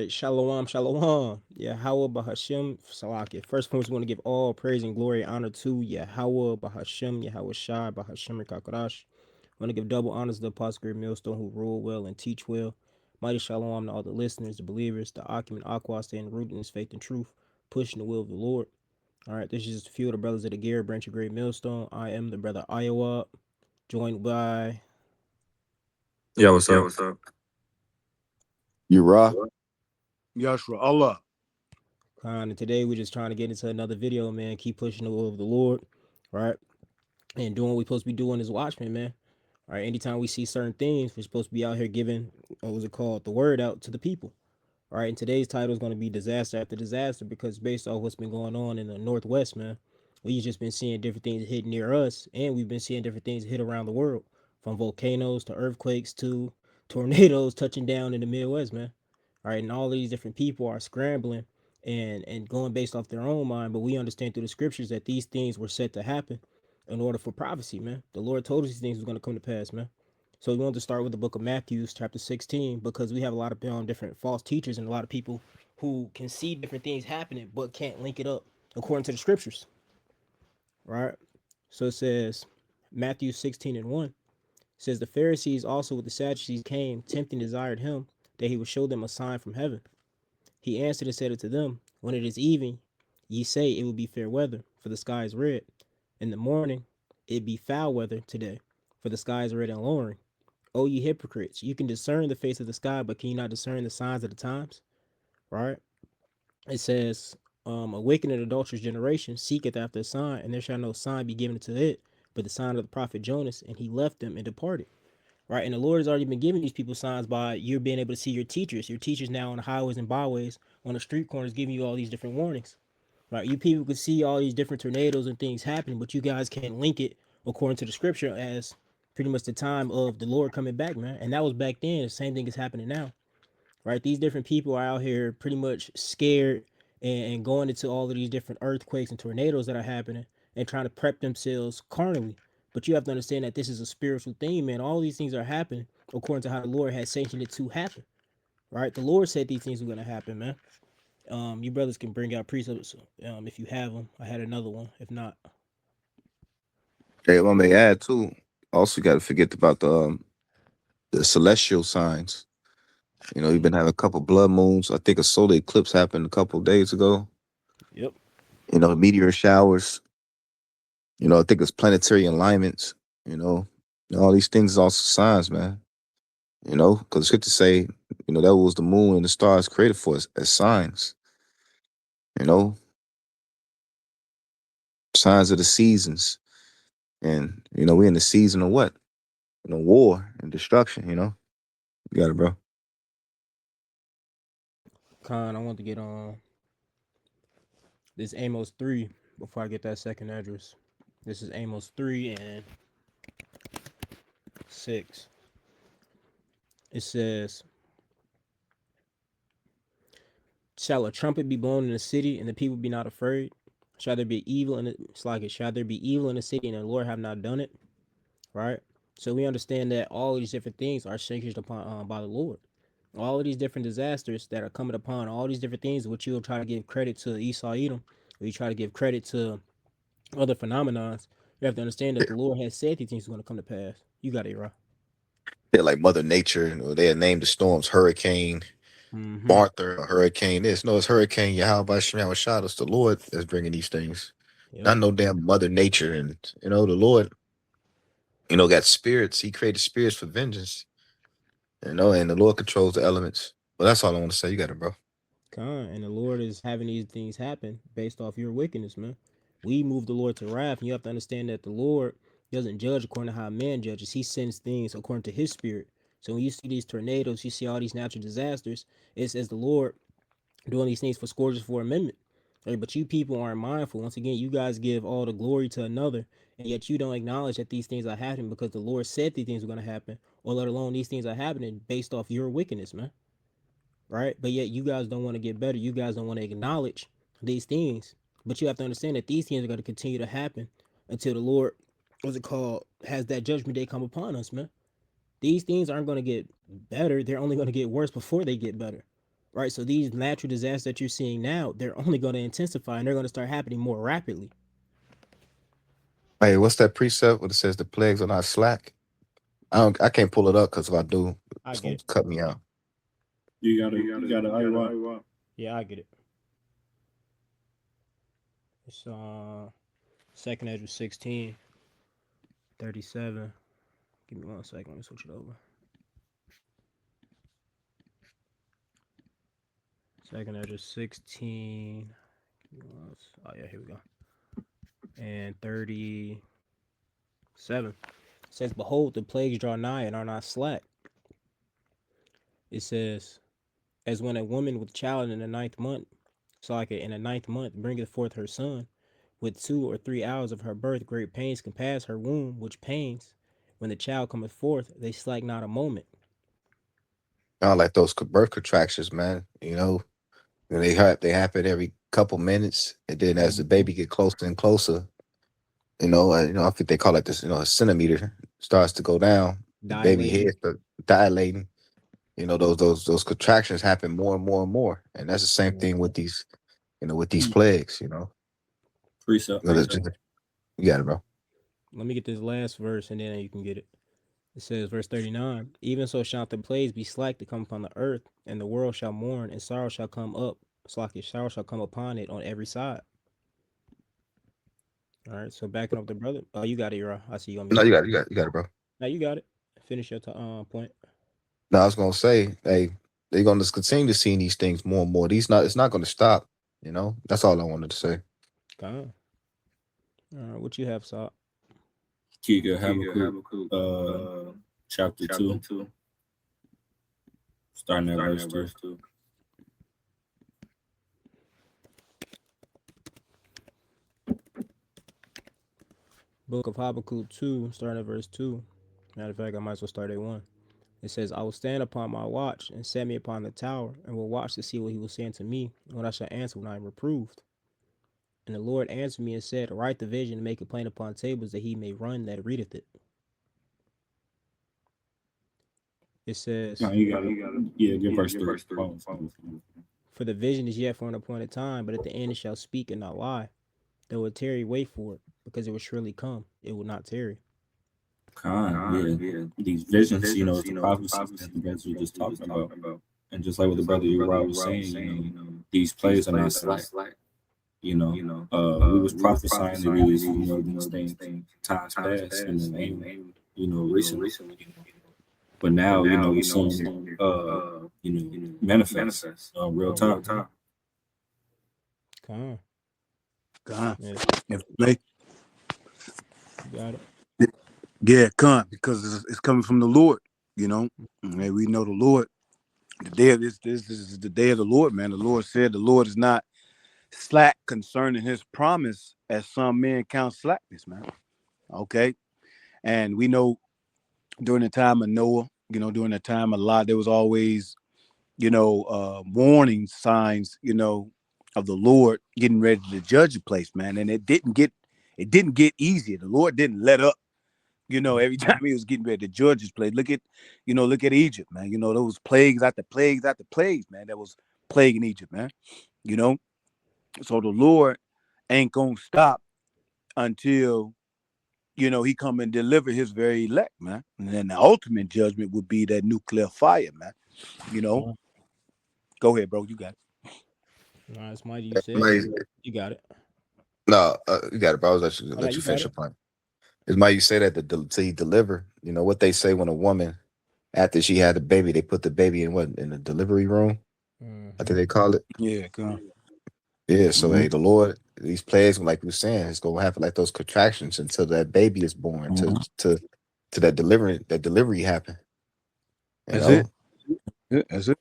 right, shalom, shalom. Yahweh Bahashem Salakia. First, we want to give all praise and glory and honor to Yahweh Bahashem, Yahweh Shai Bahashem Rikakadash. I want to give double honors to the Apostle Great Millstone who rule well and teach well. Mighty shalom to all the listeners, the believers, the Akim and Aqua staying rooted in his faith and truth, pushing the will of the Lord. All right, this is just a few of the brothers of the Garrett branch of Great Millstone. I am the brother Iowa, joined by Yeah, what's Yeah, up? what's up? Ura. Yashra Allah. Khan, and today we're just trying to get into another video, man. Keep pushing the will of the Lord, right? And doing what we're supposed to be doing as watchmen, man. All right, anytime we see certain things, we're supposed to be out here giving, what was it called, the word out to the people. All right, and today's title is going to be disaster after disaster because based off what's been going on in the Northwest, man, we've just been seeing different things hit near us, and we've been seeing different things hit around the world, from volcanoes to earthquakes to tornadoes touching down in the Midwest, man. All right, and all these different people are scrambling and going based off their own mind, but we understand through the scriptures that these things were set to happen in order for prophecy, man. The Lord told us these things was going to come to pass, man. So we wanted to start with the book of Matthew, chapter 16, because we have a lot of different false teachers and a lot of people who can see different things happening but can't link it up according to the scriptures, right? So it says, Matthew 16 and 1 says, the Pharisees also with the Sadducees came, tempting desired him that he would show them a sign from heaven. He answered and said unto them, when it is evening, ye say it will be fair weather, for the sky is red. In the morning, it be foul weather today, for the sky is red and lowering. O ye hypocrites, you can discern the face of the sky, but can you not discern the signs of the times? Right? It says, a wicked and adulterous generation seeketh after a sign, and there shall no sign be given to it, but the sign of the prophet Jonas, and he left them and departed. Right? And the Lord has already been giving these people signs by you being able to see your teachers. Your teachers now on the highways and byways, on the street corners, giving you all these different warnings. Right? You people could see all these different tornadoes and things happening, but you guys can't link it according to the scripture as pretty much the time of the Lord coming back, man. And that was back then. The same thing is happening now. Right? These different people are out here pretty much scared and going into all of these different earthquakes and tornadoes that are happening and trying to prep themselves carnally. But you have to understand that this is a spiritual thing, man. All these things are happening according to how the Lord has sanctioned it to happen. Right? The Lord said these things were gonna happen, man. You brothers can bring out precepts if you have them. I had another one. If not, Hey, I may add too. Also, got to forget about the celestial signs. You know, you've been having a couple blood moons. I think a solar eclipse happened a couple days ago. yep. You know, meteor showers. You know, I think it's planetary alignments. You know, all these things is also signs, man. You know, because it's good to say, you know, that was the moon and the stars created for us as signs. You know, signs of the seasons, and you know, we're in the season of what? You know, war and destruction. You know, you got it, bro. Con, I want to get on this Amos 3 before I get that second address. This is Amos 3 and 6. It says, shall a trumpet be blown in the city and the people be not afraid? Shall there be evil in it? It's like it. Shall there be evil in the city and the Lord have not done it? Right? So we understand that all these different things are sanctioned upon by the Lord. All of these different disasters that are coming upon, all these different things, which you'll try to give credit to Esau Edom, or you try to give credit to other phenomenons, you have to understand that the Lord has said these things are going to come to pass. You got it, right? They're like Mother Nature. You know, they had named the storms Hurricane Mm-hmm. Martha, or Hurricane this. No, it's Hurricane Yahweh Shem Shot. It's the Lord that's bringing these things. Yep. Not no damn Mother Nature. And, you know, the Lord, you know, got spirits. He created spirits for vengeance. You know, and the Lord controls the elements. But that's all I want to say. You got it, bro. And the Lord is having these things happen based off your wickedness, man. We move the Lord to wrath, and you have to understand that the Lord doesn't judge according to how man judges. He sends things according to his spirit. So when you see these tornadoes, you see all these natural disasters, it's as the Lord doing these things for scourges for amendment. Right? But you people aren't mindful. Once again, you guys give all the glory to another, and yet you don't acknowledge that these things are happening because the Lord said these things were going to happen, or let alone these things are happening based off your wickedness, man. Right? But yet you guys don't want to get better. You guys don't want to acknowledge these things. But you have to understand that these things are going to continue to happen until the Lord, what's it called, has that judgment day come upon us, man. These things aren't going to get better. They're only going to get worse before they get better. right? So these natural disasters that you're seeing now, they're only going to intensify and they're going to start happening more rapidly. Hey, what's that precept where it says the plagues are not slack? I can't pull it up because if I do, I it's get gonna it. cut me out. You gotta. I want. Yeah, I get it. It's second Ezra 16, 37. Give me 1 second. Let me switch it over. Second Ezra 16. Oh yeah, here we go. And 37. It says, "Behold, the plagues draw nigh and are not slack." It says, "As when a woman with child in the ninth month, so like in the ninth month, bringeth forth her son, with 2 or 3 hours of her birth, great pains compass her womb, which pains, when the child cometh forth, they slack not a moment." Like those birth contractions, man. They happen every couple minutes, and then as the baby get closer and closer, I think they call it this, a centimeter starts to go down. The baby Dilating. head start dilating. Those contractions happen more and more and more, and that's the same thing with these, with these plagues. Precept. You got it, bro. Let me get this last verse and then you can get it. It says, verse 39, "Even so shall the plagues be slack to come upon the earth, and the world shall mourn, and sorrow shall come up, sorrow shall come upon it on every side." All right, so backing up the brother. Oh, you got it, Ura. I see you on No, mute. you got it, bro. Now you got it. Finish your point. No, I was gonna say, they're gonna just continue to see these things more and more. It's not gonna stop. That's all I wanted to say. Come on. All right, what you have, Saul? Kiga Habakkuk, chapter 2, starting at verse 2. Book of Habakkuk 2, starting at verse 2. Matter of fact, I might as well start at 1. It says, "I will stand upon my watch and set me upon the tower, and will watch to see what he will say unto me, and what I shall answer when I am reproved. And the Lord answered me and said, Write the vision and make it plain upon tables, that he may run that readeth it." It says, No, you gotta. Yeah, give verse 3. "For the vision is yet for an appointed time, but at the end it shall speak and not lie. Though it tarry, wait for it, because it will surely come. It will not tarry." Yeah. These visions, is the prophecies that the brothers were just talking about. And just like what the brother Uriah was saying, these plays are not slack. We was prophesying to these things times past, and recently. But now, we're seeing manifest real time. Come on. God. Yeah, If they, you got it. yeah, come because it's coming from the Lord. And we know the Lord. The day of this is the day of the Lord, man. The Lord said the Lord is not slack concerning His promise, as some men count slackness, man. Okay, and we know during the time of Noah, during the time of Lot, there was always, warning signs, of the Lord getting ready to judge the place, man. And it didn't get easier. The Lord didn't let up, every time He was getting ready to judge His place. Look at Egypt, man. Those plagues after plagues after plagues, man. That was plaguing Egypt, man. So the Lord ain't gonna stop until He come and deliver His very elect, man. And then the ultimate judgment would be that nuclear fire, man. Go ahead, bro. You got it. Nah, it's mighty. You said it. You got it. No, you got it, bro. I was actually Oh, gonna no, let you you got finish it. your point. It's why you say that to he deliver. What they say when a woman, after she had a baby, they put the baby in the delivery room. I think they call it. Yeah, come. Yeah. So the Lord, these plagues, like we were saying, it's gonna happen like those contractions until that baby is born, to that delivery happen. That's it. Yeah, that's it.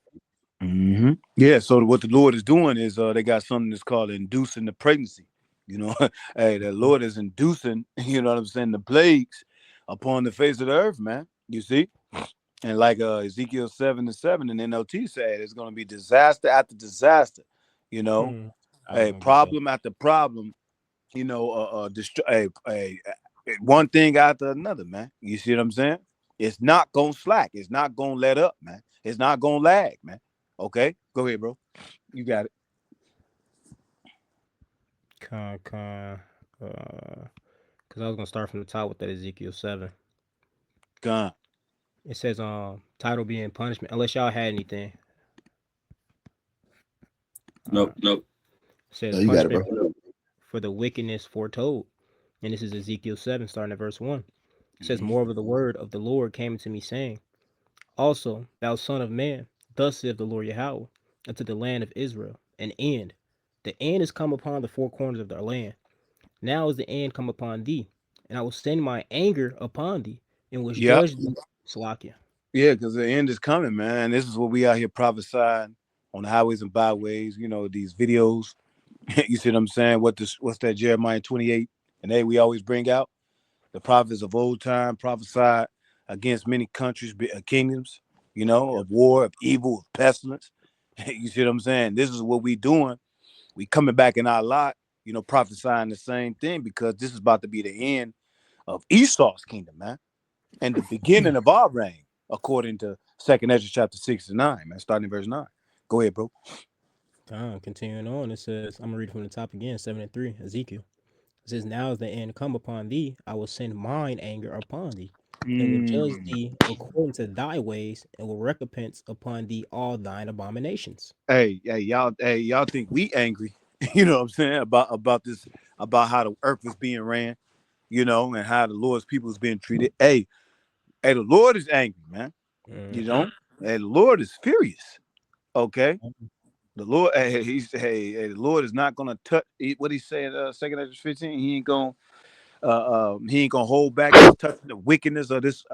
Yeah. So what the Lord is doing is they got something that's called inducing the pregnancy. Hey, the Lord is inducing, the plagues upon the face of the earth, man. You see? And like Ezekiel 7:7 and NLT said, it's going to be disaster after disaster, a problem after problem, one thing after another, man. You see what I'm saying? It's not going to slack. It's not going to let up, man. It's not going to lag, man. Okay, go ahead, bro. You got it. Because I was gonna start from the top with that Ezekiel 7. Con. It says title being punishment. Unless y'all had anything. Nope. It says No, you got it, punishment bro. for the wickedness foretold. And this is Ezekiel 7, starting at verse 1. It says, Mhm. moreover, the word of the Lord came to me, saying, also, thou son of man, thus saith the Lord Yahweh, unto the land of Israel, an end. The end is come upon the four corners of their land. Now is the end come upon thee, and I will send my anger upon thee, and will Yep. judge thee. Salakia. Yeah, because the end is coming, man. This is what we out here prophesying on the highways and byways. You know, these videos. You see what I'm saying? What's that Jeremiah 28 and 8 we always bring out? The prophets of old time prophesied against many countries, kingdoms, you know, Yep. of war, of evil, of pestilence. You see what I'm saying? This is what we doing. We coming back in our lot, you know, prophesying the same thing because this is about to be the end of Esau's kingdom, man, and the beginning of our reign, according to Second Ezra chapter 6 and 9, man, starting in verse 9. Go ahead, bro. Continuing on, it says, I'm going to read it from the top again, 7 and 3, Ezekiel. It says, now is the end come upon thee, I will send mine anger upon thee, and will judge thee according to thy ways, and will recompense upon thee all thine abominations. Y'all think we angry, you know what I'm saying, about this, about how the earth is being ran, you know, and how the Lord's people is being treated. Hey, the Lord is angry, man. You know, hey, the Lord is furious. Okay, the Lord, the Lord is not gonna touch what he said. Second Ezra 15, he ain't gonna hold back touching the wickedness of this.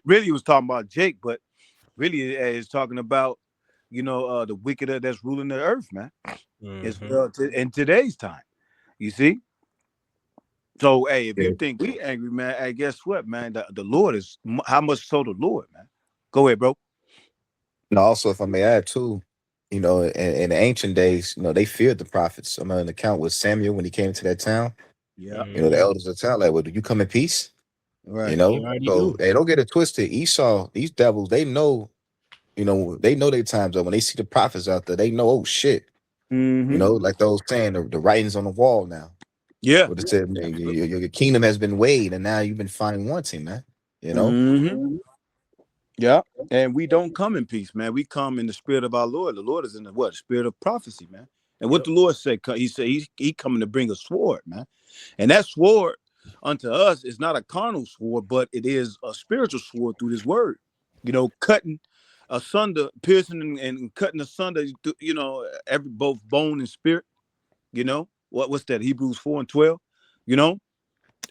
Really, he was talking about Jake, but really, is talking about, you know, the wicked that's ruling the earth, man. As well in today's time, you see. So, hey, if Yeah. you think we angry, man, hey, guess what, man? The Lord is how much so the Lord, man. Go ahead, bro. And also, if I may add too, you know, in the ancient days, you know, they feared the prophets. I'm on an account with Samuel when he came to that town. Yeah, You know, the elders of the town, like, well, do you come in peace? You right. You know, already so do. hey, don't get it twisted. Esau, these devils, they know, you know, they know their times up. When they see the prophets out there, they know, oh shit, you Mm-hmm. know, like those saying, the writings on the wall now. Yeah. What it said, man, your kingdom has been weighed, and now you've been found wanting, man. You know, Mm-hmm. Yeah. And we don't come in peace, man. We come in the spirit of our Lord. The Lord is in the what? Spirit of prophecy, man. And what Yep. the Lord said, he said he coming to bring a sword, man. And that sword unto us is not a carnal sword, but it is a spiritual sword through this word. You know, cutting asunder, piercing and cutting asunder, you know, every both bone and spirit. You know, what's that? Hebrews 4 and 12. You know,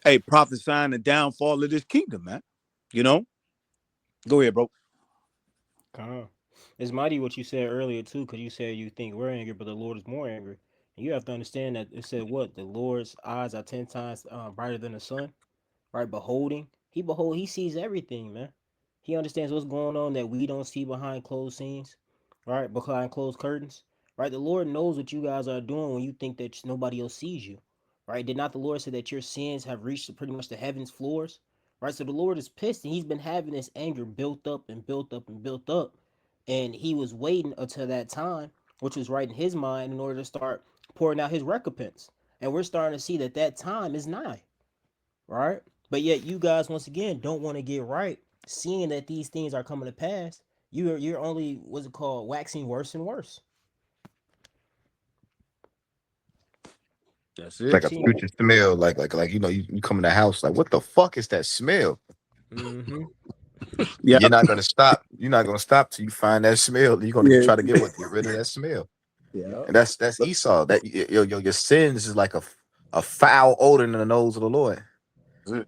hey, prophesying the downfall of this kingdom, man. You know, go ahead, bro. It's mighty what you said earlier too, because you said you think we're angry, but the Lord is more angry. And you have to understand that it said what the Lord's eyes are 10 times brighter than the sun, right? Beholding, he sees everything, man. He understands what's going on that we don't see behind closed scenes, right? Behind closed curtains, right? The Lord knows what you guys are doing when you think that nobody else sees you, right? Did not the Lord say that your sins have reached pretty much the heavens floors, right? So the Lord is pissed, and He's been having this anger built up and built up and built up, and He was waiting until that time, which was right in His mind, in order to start pouring out His recompense. And we're starting to see that that time is nigh, right? But yet you guys once again don't want to get right, seeing that these things are coming to pass. You're only what's it called, waxing worse and worse. That's it's it. like a Continue. future smell, like you know, you come in the house, like, what the fuck is that smell? Mm-hmm. Yeah. And you're not gonna stop. You're not gonna stop till you find that smell. You're gonna Yeah. try to get rid of that smell. Yeah. Yep. And that's Esau. That your sins is like a foul odor in the nose of the Lord. That's it.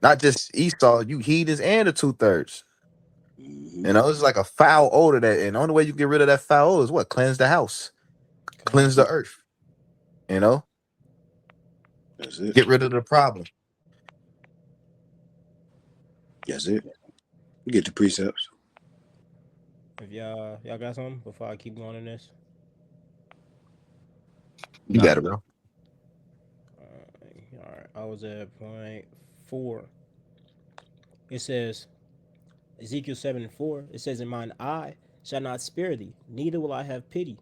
Not just Esau, you heathens and the 2/3. Mm-hmm. You know, it's like a foul odor that, and the only way you get rid of that foul odor is what? Cleanse the house, cleanse the earth. You know, That's it. get rid of the problem. That's it. Get the precepts. If y'all got something before I keep going in this. You Nah. got it, bro. All right. I was at point 4. It says Ezekiel 7 and 4. It says, "In mine eye shall not spare thee, neither will I have pity.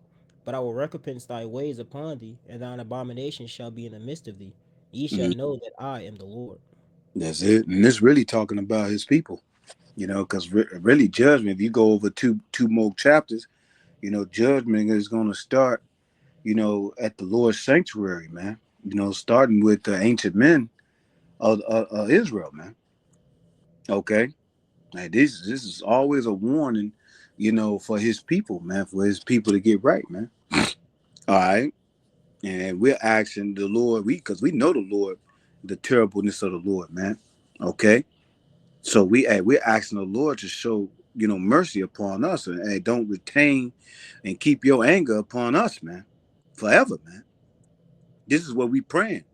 But I will recompense thy ways upon thee, and thine abominations shall be in the midst of thee. Ye shall Mhm. know that I am the Lord. That's it. And it's really talking about his people, because really judgment. If you go over two more chapters, judgment is going to start, at the Lord's sanctuary, man. Starting with the ancient men of Israel, man. Okay, like this is always a warning, for his people, man, for his people to get right, man. All right, and we're asking the Lord, because we know the Lord, the terribleness of the Lord, man. Okay, so we're asking the Lord to show mercy upon us, and hey, don't retain and keep your anger upon us, man, forever, man. This is what we praying,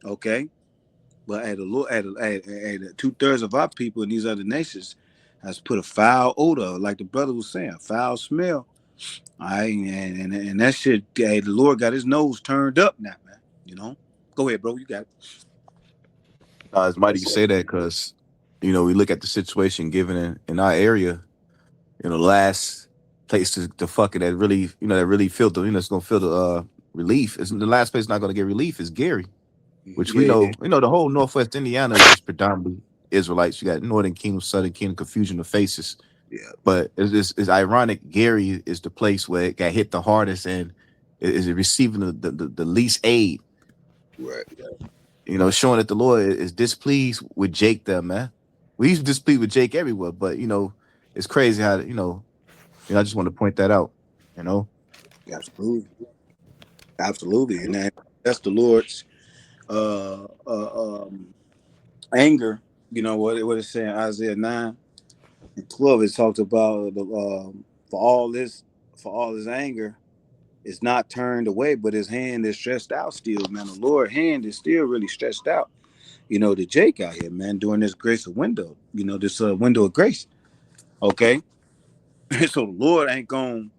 okay? But at the Lord, at 2/3 of our people in these other nations has put a foul odor, like the brother was saying, a foul smell. All right, and that shit, hey, the Lord got his nose turned up now, man. Go ahead, bro. You got it. It's mighty you say that because, we look at the situation given in our area, the last place to fuck it that really, that really feel the, it's going to feel the relief. Is the last place not going to get relief is Gary, which we Yeah, know the whole Northwest Indiana is predominantly Israelites. You got Northern Kingdom, Southern Kingdom, confusion of faces. yeah, But it's ironic. Gary is the place where it got hit the hardest and is receiving the least aid. right. Showing that the Lord is displeased with Jake there, man. We used to displeased with Jake everywhere, but it's crazy how I just want to point that out. You know, Absolutely, absolutely, and that's the Lord's anger. What it's saying, Isaiah 9:12. It talks about the for all his anger is not turned away, but his hand is stretched out still, man. The Lord's hand is still really stretched out, to Jake out here, man, during this grace of window, this window of grace. Okay. So the Lord ain't gonna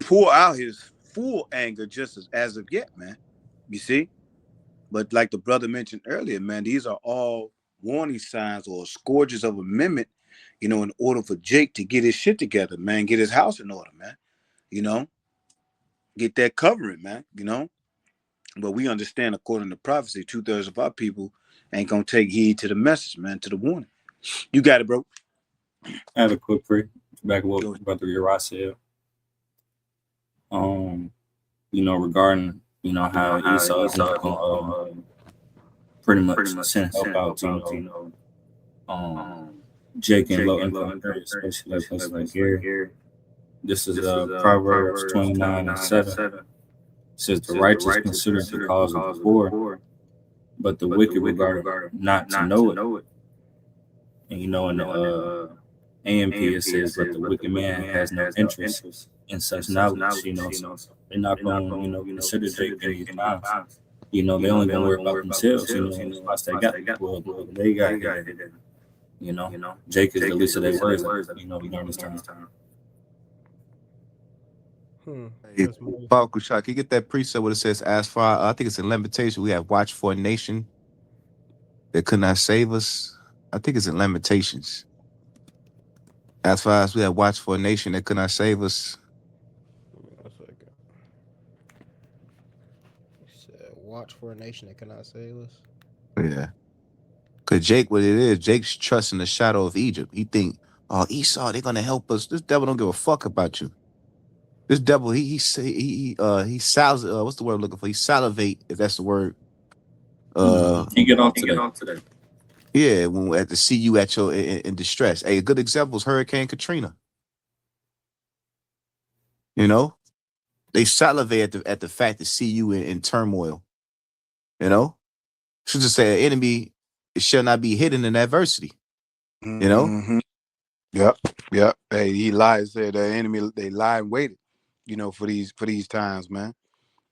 pour out his full anger just as of yet, man. You see? But like the brother mentioned earlier, man, these are all warning signs or scourges of amendment, in order for Jake to get his shit together, man, get his house in order, man. You know, get that covering, man. But we understand, according to prophecy, 2/3 of our people ain't gonna take heed to the message, man, to the warning. You got it, bro. I have a quick free back of Go what Brother Uriah said. Regarding how Esau is not gonna pretty much send help out to Jake and low income areas, especially like places like here. This is Proverbs 29:7. It says the righteous consider the cause of the poor, but the wicked regard not to know it. And in the AMP it says, but the wicked man has no interest in such knowledge. So they're not going to consider Jake in these times. They only gonna worry about themselves. In the spots they got, well, they got here. Jake is the least of their worries. During this time. hey, Paul Kushak, can you get that precept where it says, "As far I think it's in Lamentation, we have watched for a nation that could not save us." I think it's in Lamentations. As far as we have watched for a nation that could not save us. Watch for a nation that cannot save us. Yeah. Cause Jake, what it is, Jake's trusting the shadow of Egypt. He think, oh, Esau, they're gonna help us. This devil don't give a fuck about you. This devil, he what's the word I'm looking for? He salivate, if that's the word. He get on today. Yeah, when at to see you at your in distress. Hey, a good example is Hurricane Katrina. They salivate at the fact to see you in turmoil. Should just say, an enemy shall not be hidden in adversity. Mm-hmm. Yep. Hey, he lied. Said the enemy, they lie and waited, for these times, man.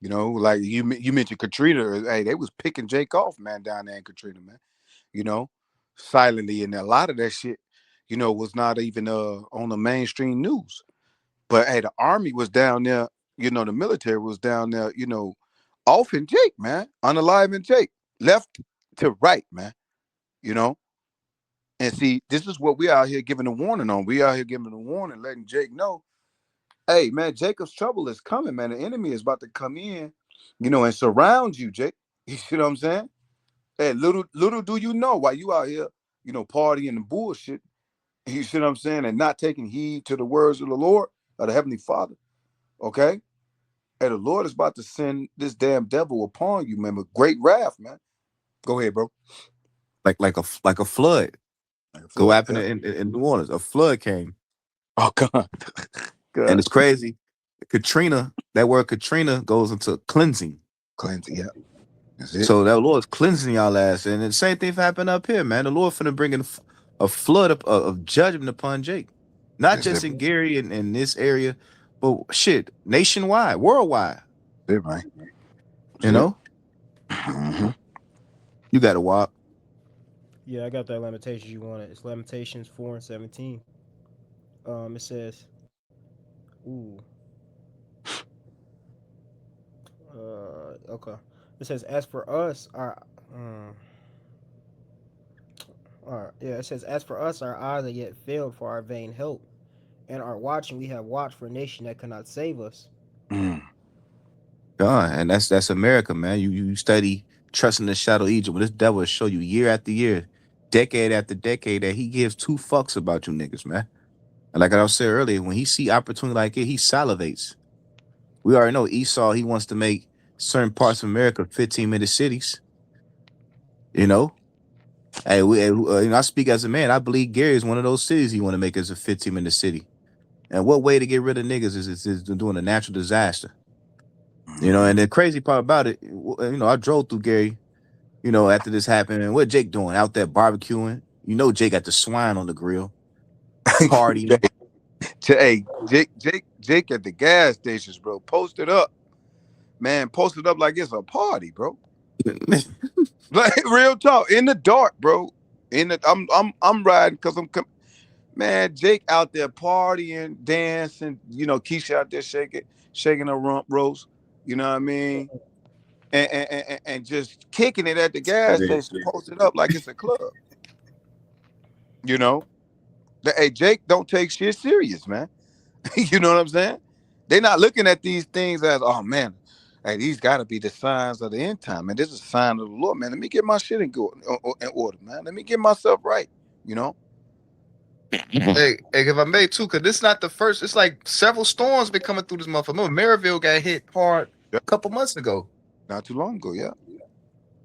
Like you mentioned Katrina. Hey, they was picking Jake off, man, down there in Katrina, man. Silently, and a lot of that shit, was not even on the mainstream news. But hey, the army was down there. The military was down there. Off in Jake, man, unaliving Jake, left to right, man. And And see, this is what we out here giving a warning on. We out here giving a warning, letting Jake know, hey, man, Jacob's trouble is coming, man. The enemy is about to come in, and surround you, Jake. You see what I'm saying? Hey, little do you know, while you out here, partying and bullshit, you see what I'm saying, and not taking heed to the words of the Lord, of the Heavenly Father, okay? And the Lord is about to send this damn devil upon you, man, with great wrath, man. Go ahead, bro. Like a flood. Go happen in New Orleans. A flood came. Oh, God. And it's crazy. Katrina, that word Katrina goes into cleansing. Cleansing, yeah. That's it. So that Lord's cleansing y'all ass. And the same thing happened up here, man. The Lord finna bring in a flood of judgment upon Jake. Not That's just it. in Gary and in this area, but shit, nationwide, worldwide. That's it, man. You know? Mm-hmm. You got to walk. Yeah, I got that Lamentations you wanted. It's Lamentations 4:17. It says, ooh. Okay. It says, as for us, it says, as for us, our eyes are yet failed for our vain help, and our watching we have watched for a nation that cannot save us. Mm. God, and that's America, man. You study Trust in the Shadow of Egypt. When this devil will show you year after year, decade after decade, that he gives two fucks about you niggas, man. And like I was saying earlier, when he see opportunity like it, he salivates. We already know Esau, he wants to make certain parts of America 15-minute cities. You know? Hey, I speak as a man. I believe Gary is one of those cities he want to make as a 15-minute city. And what way to get rid of niggas is doing a natural disaster. And the crazy part about it, I drove through Gary, after this happened, and what Jake doing out there barbecuing? Jake got the swine on the grill, partying. Hey, Jake at the gas stations, bro. Posted up, man. Posted up like it's a party, bro. Like real talk, in the dark, bro. I'm riding because man. Jake out there partying, dancing. Keisha out there shaking her rump roast. You know what I mean? And just kicking it at the gas station, posted up like it's a club. Hey, Jake don't take shit serious, man. You know what I'm saying? They're not looking at these things as, oh man, hey, these got to be the signs of the end time, man. This is a sign of the Lord, man. Let me get my shit in order, man. Let me get myself right. Hey, if I may too, because this is not the first. It's like several storms been coming through this motherfucker. Remember, Maryville got hit hard a couple months ago. Not too long ago, yeah.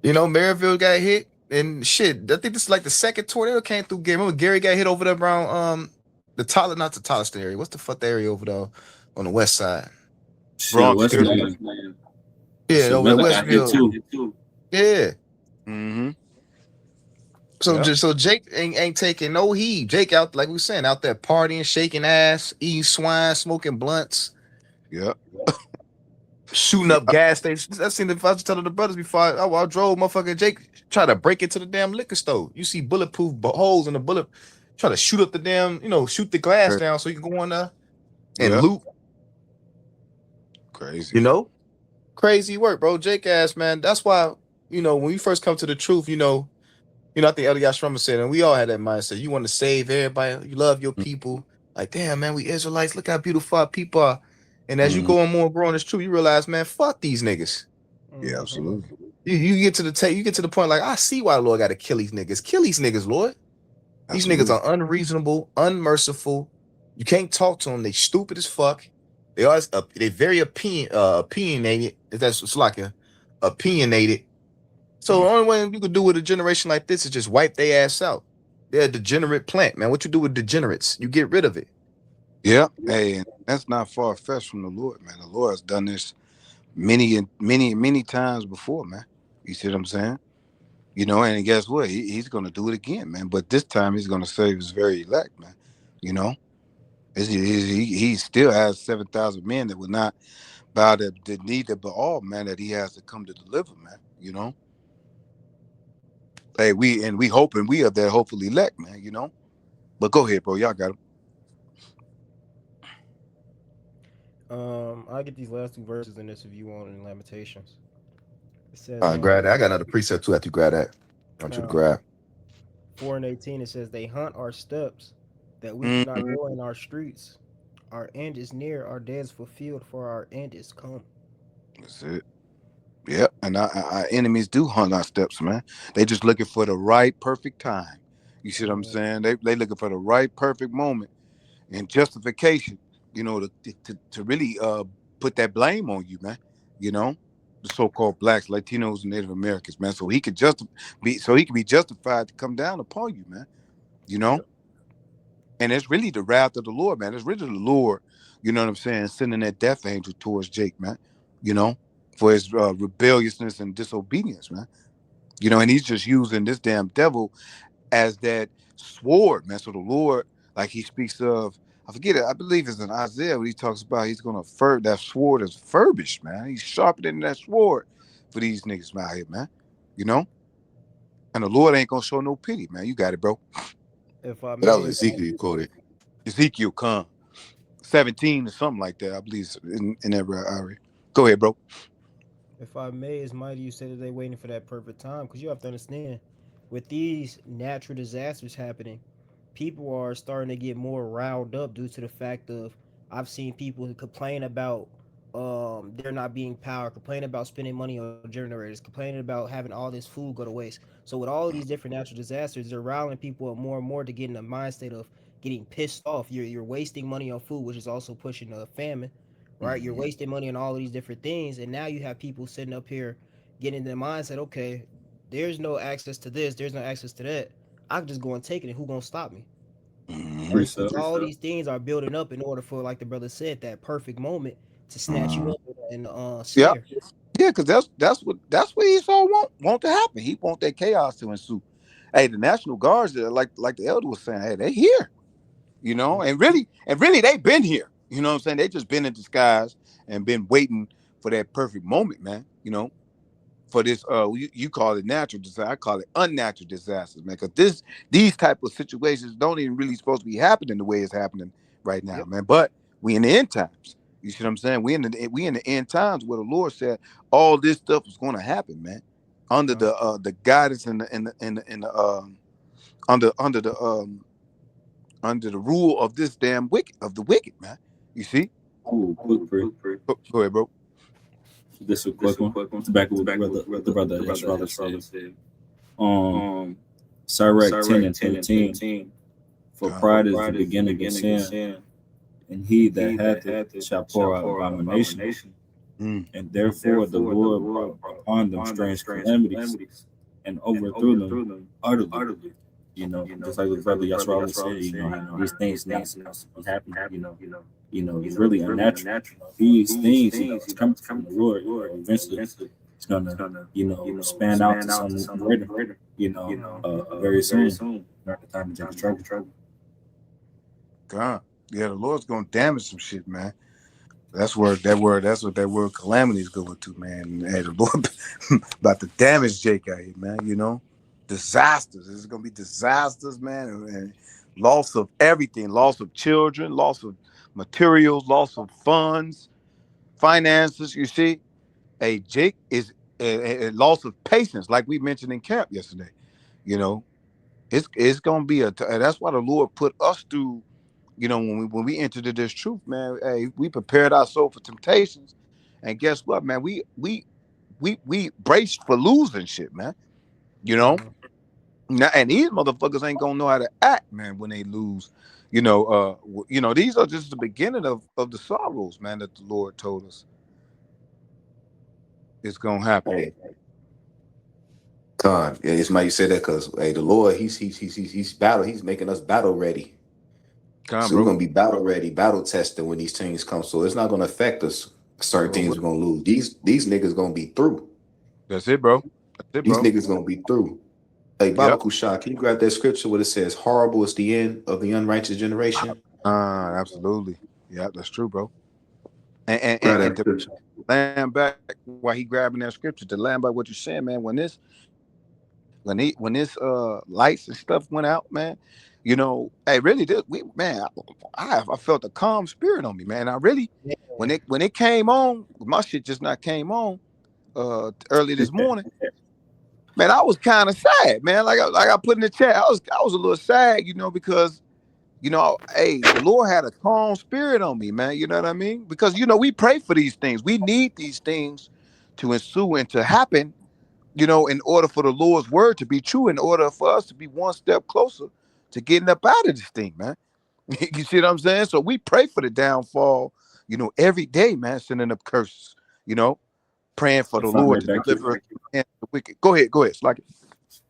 Maryville got hit and shit. I think this is like the second tornado came through Gary. Remember, Gary got hit over there around not the Tolliston area. What's the fuck the area over there on the west side? Bronx, yeah, over there, Westville too. Yeah. Mm-hmm. So Jake ain't taking no heed. Jake out, like we were saying, out there partying, shaking ass, eating swine, smoking blunts. Yeah. Shooting up gas stations. I seen if I was telling the brothers before I drove motherfucking Jake try to break into the damn liquor store. You see bulletproof holes in the bullet, try to shoot up the damn, shoot the glass down so you can go on there and loot. Crazy. Crazy work, bro. Jake ass, man. That's why, when we first come to the truth, I think Elias Shrummer said, and we all had that mindset. You want to save everybody. You love your people. Like, damn, man, we Israelites. Look how beautiful our people are. And as you go on more and grow on this truth, you realize, man, fuck these niggas. Yeah, absolutely. You get to the point, like, I see why the Lord got to kill these niggas. Kill these niggas, Lord. These niggas are unreasonable, unmerciful. You can't talk to them. They stupid as fuck. They very opinionated. It's like opinionated. So the only way you could do with a generation like this is just wipe their ass out. They're a degenerate plant, man. What you do with degenerates? You get rid of it. Yeah. Hey, and that's not far-fetched from the Lord, man. The Lord has done this many times before, man. You see what I'm saying? And guess what? He's going to do it again, man. But this time he's going to save his very elect, man. He still has 7,000 men that would not bow the knee to Baal, man, that he has to come to deliver, man. Hey, we hoping we are that hopefully elect, man, But go ahead, bro. Y'all got I'll get these last two verses in this if you want in Lamentations. It says, grab that. I got another precept too after you grab that. I want you to grab. 4:18 it says they hunt our steps, that we do not Mhm. go in our streets. Our end is near, our day is fulfilled, for our end is come. That's it. Yep. And our enemies do hunt our steps, man. They just looking for the right perfect time. You see what I'm saying? They looking for the right perfect moment and justification, to really put that blame on you, man. You know, the so-called blacks, Latinos, and Native Americans, man. So he could be justified to come down upon you, man. You know, Yep. and it's really the wrath of the Lord, man. It's really the Lord, you know what I'm saying, sending that death angel towards Jake, man. You know, for his rebelliousness and disobedience, man. And he's just using this damn devil as that sword, man. So the Lord, like he speaks of, I forget it, I believe it's in Isaiah when he talks about he's gonna that sword is furbished, man. He's sharper than that sword for these niggas out here, man. You know? And the Lord ain't gonna show no pity, man. You got it, bro. If I That may, was Ezekiel you quoted. Ezekiel come 17 or something like that, I believe in that area. Go ahead, bro. if I may, it's mighty you said that they waiting for that perfect time, because you have to understand, with these natural disasters happening, people are starting to get more riled up due to the fact of I've seen people complain about there not being power, complain about spending money on generators, complaining about having all this food go to waste. So with all of these different natural disasters, they're riling people up more and more to get in the mind state of getting pissed off. You're wasting money on food, which is also pushing a famine, right? You're Mhm. wasting money on all of these different things, and now you have people sitting up here getting in the mindset, okay, there's no access to this, there's no access to that. I can just go and take it, and who gonna stop me? Mhm. Right? So Precept. all these things are building up in order for, like the brother said, that perfect moment to snatch you Mhm. up in the Yeah, snare. yeah, because that's what Esau want to happen. He want that chaos to ensue. Hey, the National Guards, like the elder was saying, hey, they here, and really they've been here. You know what I'm saying? They just been in disguise and been waiting for that perfect moment, man. For this you call it natural disaster, I call it unnatural disasters, man, because these type of situations don't even really supposed to be happening the way it's happening right now, Yep. man. But we in the end times. You see what I'm saying? We in the end times where the Lord said all this stuff is going to happen, man, under Con. the guidance and the under under the rule of this damn wicked, man. You see? Ooh, quick prayer. Go ahead, bro. This a quick one. To back up what the brother Yashrala said. Um, Sirach 10 and 13. For God. pride is the beginning of sin, and he that hath it shall pour out abomination. Mm. And therefore the Lord brought upon them strange calamities and overthrew them utterly. Just like the brother Yashrala said, these things not supposed to be happening, it's really unnatural. These things, it's coming from the Lord, eventually it's gonna, span out to something greater, very soon. Not the time to take trouble. God. Yeah, the Lord's gonna damage some shit, man. That's what that word calamity is going to, man. Hey, the Lord about to damage Jake out here, man. Disasters. This is gonna be disasters, man, and loss of everything, loss of children, loss of materials, loss of funds, finances. You see, hey, Jake is a loss of patience, like we mentioned in camp yesterday. You know, it's gonna be that's why the Lord put us through. When we entered into this truth, man, hey, we prepared our soul for temptations, and guess what, man? We braced for losing shit, man. You know, Mhm. now, and these motherfuckers ain't gonna know how to act, man, when they lose. These are just the beginning of the sorrows, man, that the Lord told us is gonna happen. Hey, Con, yeah, it's why you say that because hey, the Lord, he's making us battle ready. Come on, So we're bro. gonna be battle ready, battle tested when these things come. So it's not gonna affect us. Certain Sure teams will. are gonna lose. These niggas gonna be through. That's it, bro. That's it, These bro. niggas gonna be through. Hey, Baba Yep. Kusha, can you grab that scripture where it says, "Horrible is the end of the unrighteous generation"? Absolutely. Yeah, that's true, bro. And and, Grab and, and that to scripture. land back while he grabbing that scripture, to land back what you're saying, man. When this lights and stuff went out, man, hey, really, I felt a calm spirit on me, man. I really, when it came on, my shit just not came on early this morning. man, I was kind of sad, man. Like I put in the chat, I was a little sad, because hey, the Lord had a calm spirit on me, man. You know what I mean? Because we pray for these things. We need these things to ensue and to happen, in order for the Lord's word to be true, in order for us to be one step closer to getting up out of this thing, man. You see what I'm saying? So we pray for the downfall, every day, man, sending up curses, praying for the If I Lord may to back deliver us from the hand of the wicked. Go ahead, Slack it.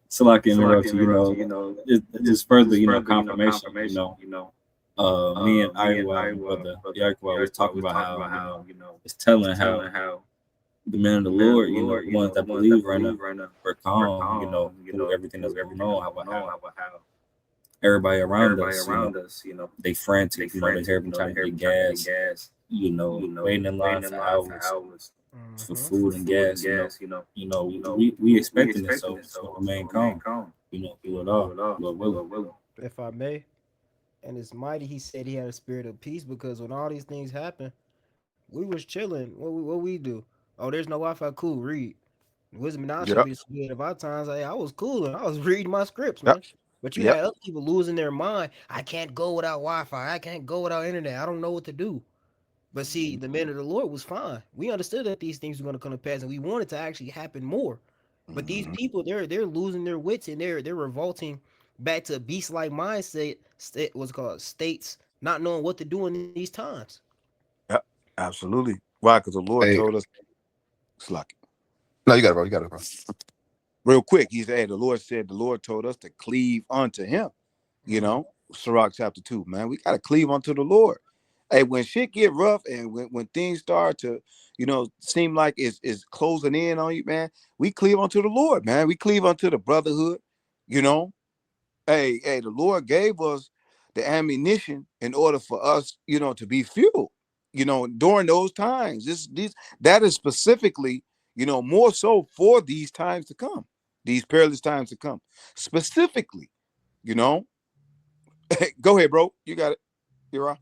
so like interrupt you, just further, confirmation, me and Iowa and brother Yaakov was talking about how, it's telling how the men of the Lord, the ones that believe right now, are calm, through everything that's going on, how everybody around us, they frantic, they every time to get gas, waiting in line for hours for food and gas, we expecting it, so remain calm, through it all, Lord willing. If I may. And it's mighty. He said he had a spirit of peace because when all these things happen, we was chilling. What we do? Oh, there's no Wi-Fi. Cool. Read. Wisdom and knowledge shall Yep. be displayed of our times. I was cool and I was reading my scripts, Yep. man. But you Yep. had other people losing their mind. I can't go without Wi-Fi. I can't go without internet. I don't know what to do. But see, the man of the Lord was fine. We understood that these things were going to come to pass, and we wanted to actually happen more. But these Mhm. people, they're losing their wits and they're revolting back to a beast-like mindset. What's it called states, not knowing what to do in these times. Yep. Absolutely. Why? Because the Lord Hey, told us, Slack it. no, you got it, bro. You got it, bro. Real quick, he said, the Lord told us to cleave unto him. Sirach chapter 2, man. We got to cleave unto the Lord. Hey, when shit get rough and when things start to, seem like it's closing in on you, man, we cleave unto the Lord, man. We cleave unto the brotherhood, you know. Hey, the Lord gave us the ammunition in order for us, to be fueled, during those times. That is specifically, more so for these times to come, these perilous times to come. Specifically, you know. Go ahead, bro. You got it. You're right.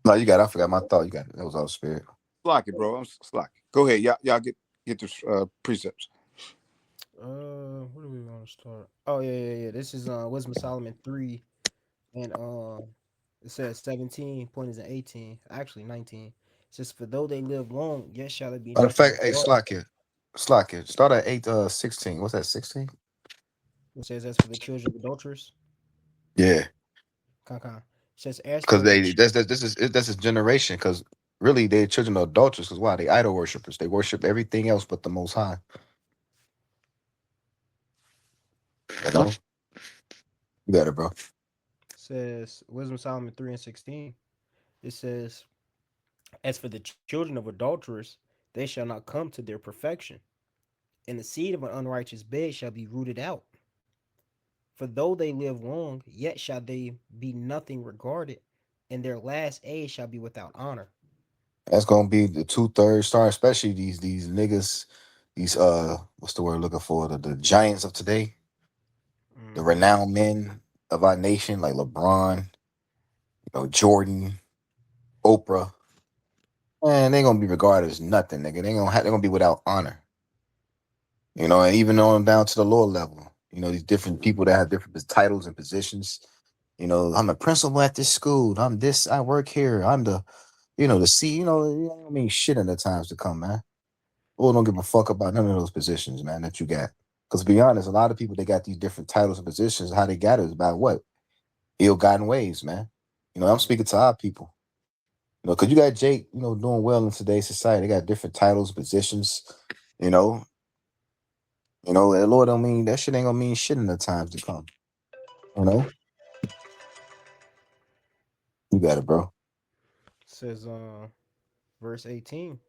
No, you got it. I forgot my thought. You got it. That was all spirit. Slack it, bro. I'm slack. Go ahead. Y'all get the precepts. Where do we want to start? Oh yeah. This is Wisdom of Solomon 3, and it says 17. Point is in 18. Actually 19. It says, "For though they live long, yet shall it be Matter of nothing fact, hey, regarded." Slack it. Start at 8:16. What's that? 16? It says, "As for the children of adulterers, Yeah, Con. It says, as because for the that's his generation. Because really, they're children of adulterers. Because why? They idol worshippers. They worship everything else but the Most High. You know, you got it, bro. says Wisdom of Solomon 3 and 16. It says, as for the children of adulterers, they shall not come to their perfection, and the seed of an unrighteous bed shall be rooted out. For though they live long, yet shall they be nothing regarded, and their last age shall be without honor." That's gonna be the 2/3 star, especially these niggas, these what's the word looking for? The giants of today, the Mm-hmm. renowned men of our nation, like LeBron, Jordan, Oprah. Man, they gonna be regarded as nothing, nigga. They're gonna be without honor. And even on down to the lower level, these different people that have different titles and positions. I'm a principal at this school. I'm this. I work here. I'm the C. I mean, shit in the times to come, man. Well, don't give a fuck about none of those positions, man, that you got. Because to be honest, a lot of people they got these different titles and positions. How they got it is about what ill-gotten ways, man. I'm speaking to our people. Because you got Jake, doing well in today's society. They got different titles, positions. You know, and Lord don't mean that shit ain't gonna mean shit in the times to come. You know, you got it, bro. Says verse 18.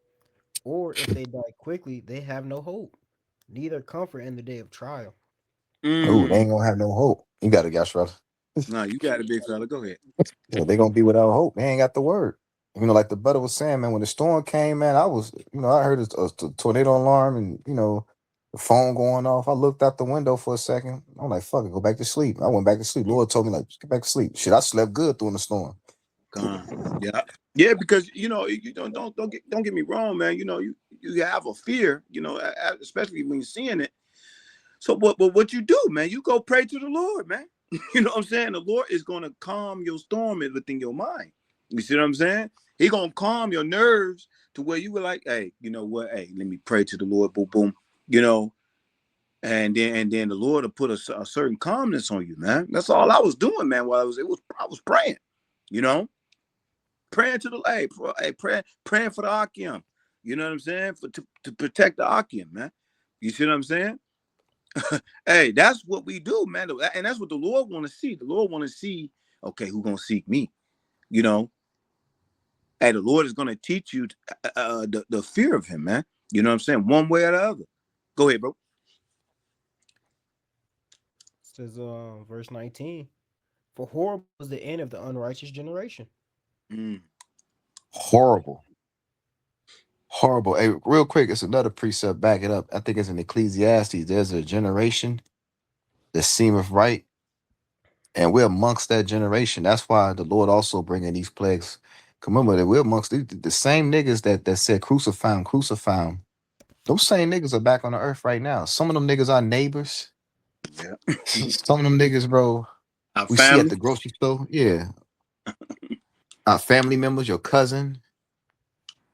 Or if they die quickly, they have no hope, neither comfort in the day of trial. Oh, they ain't gonna have no hope. You got it, Yashra. No, you got it, big fella. Go ahead. They gonna be without hope. They ain't got the word. Like the brother was saying, man, when the storm came, man, I heard a tornado alarm and, the phone going off. I looked out the window for a second. I'm like, fuck it, go back to sleep. I went back to sleep. Lord told me, like, get back to sleep. Shit, I slept good during the storm. Yeah, because you don't get me wrong, man. You have a fear, especially when you're seeing it. So what you do, man? You go pray to the Lord, man. You know what I'm saying? The Lord is gonna calm your storm within your mind. You see what I'm saying? He gonna calm your nerves to where you were like, hey, you know what? Hey, let me pray to the Lord, boom, boom. You know, and then the Lord will put a certain calmness on you, man. That's all I was doing, man. While I was praying, you know, praying to the praying for the Akim. You know what I'm saying? To protect the Akim, man. You see what I'm saying? Hey, that's what we do, man. And that's what the Lord want to see. The Lord want to see, okay, who gonna seek me? You know, hey, the Lord is gonna teach you the fear of him, man. You know what I'm saying? One way or the other. Go ahead, bro. Says verse 19. For horrible is the end of the unrighteous generation. Mm. Horrible. Horrible. Hey, real quick, it's another precept. Back it up. I think it's in Ecclesiastes. There's a generation that seemeth right, and we're amongst that generation. That's why the Lord also bringing these plagues. Remember that we're amongst the same niggas that said crucify him, crucify him. Those same niggas are back on the earth right now. Some of them niggas are neighbors. Yeah. Some of them niggas, bro, Our we see at family. the grocery store. Yeah. Our family members, your cousin,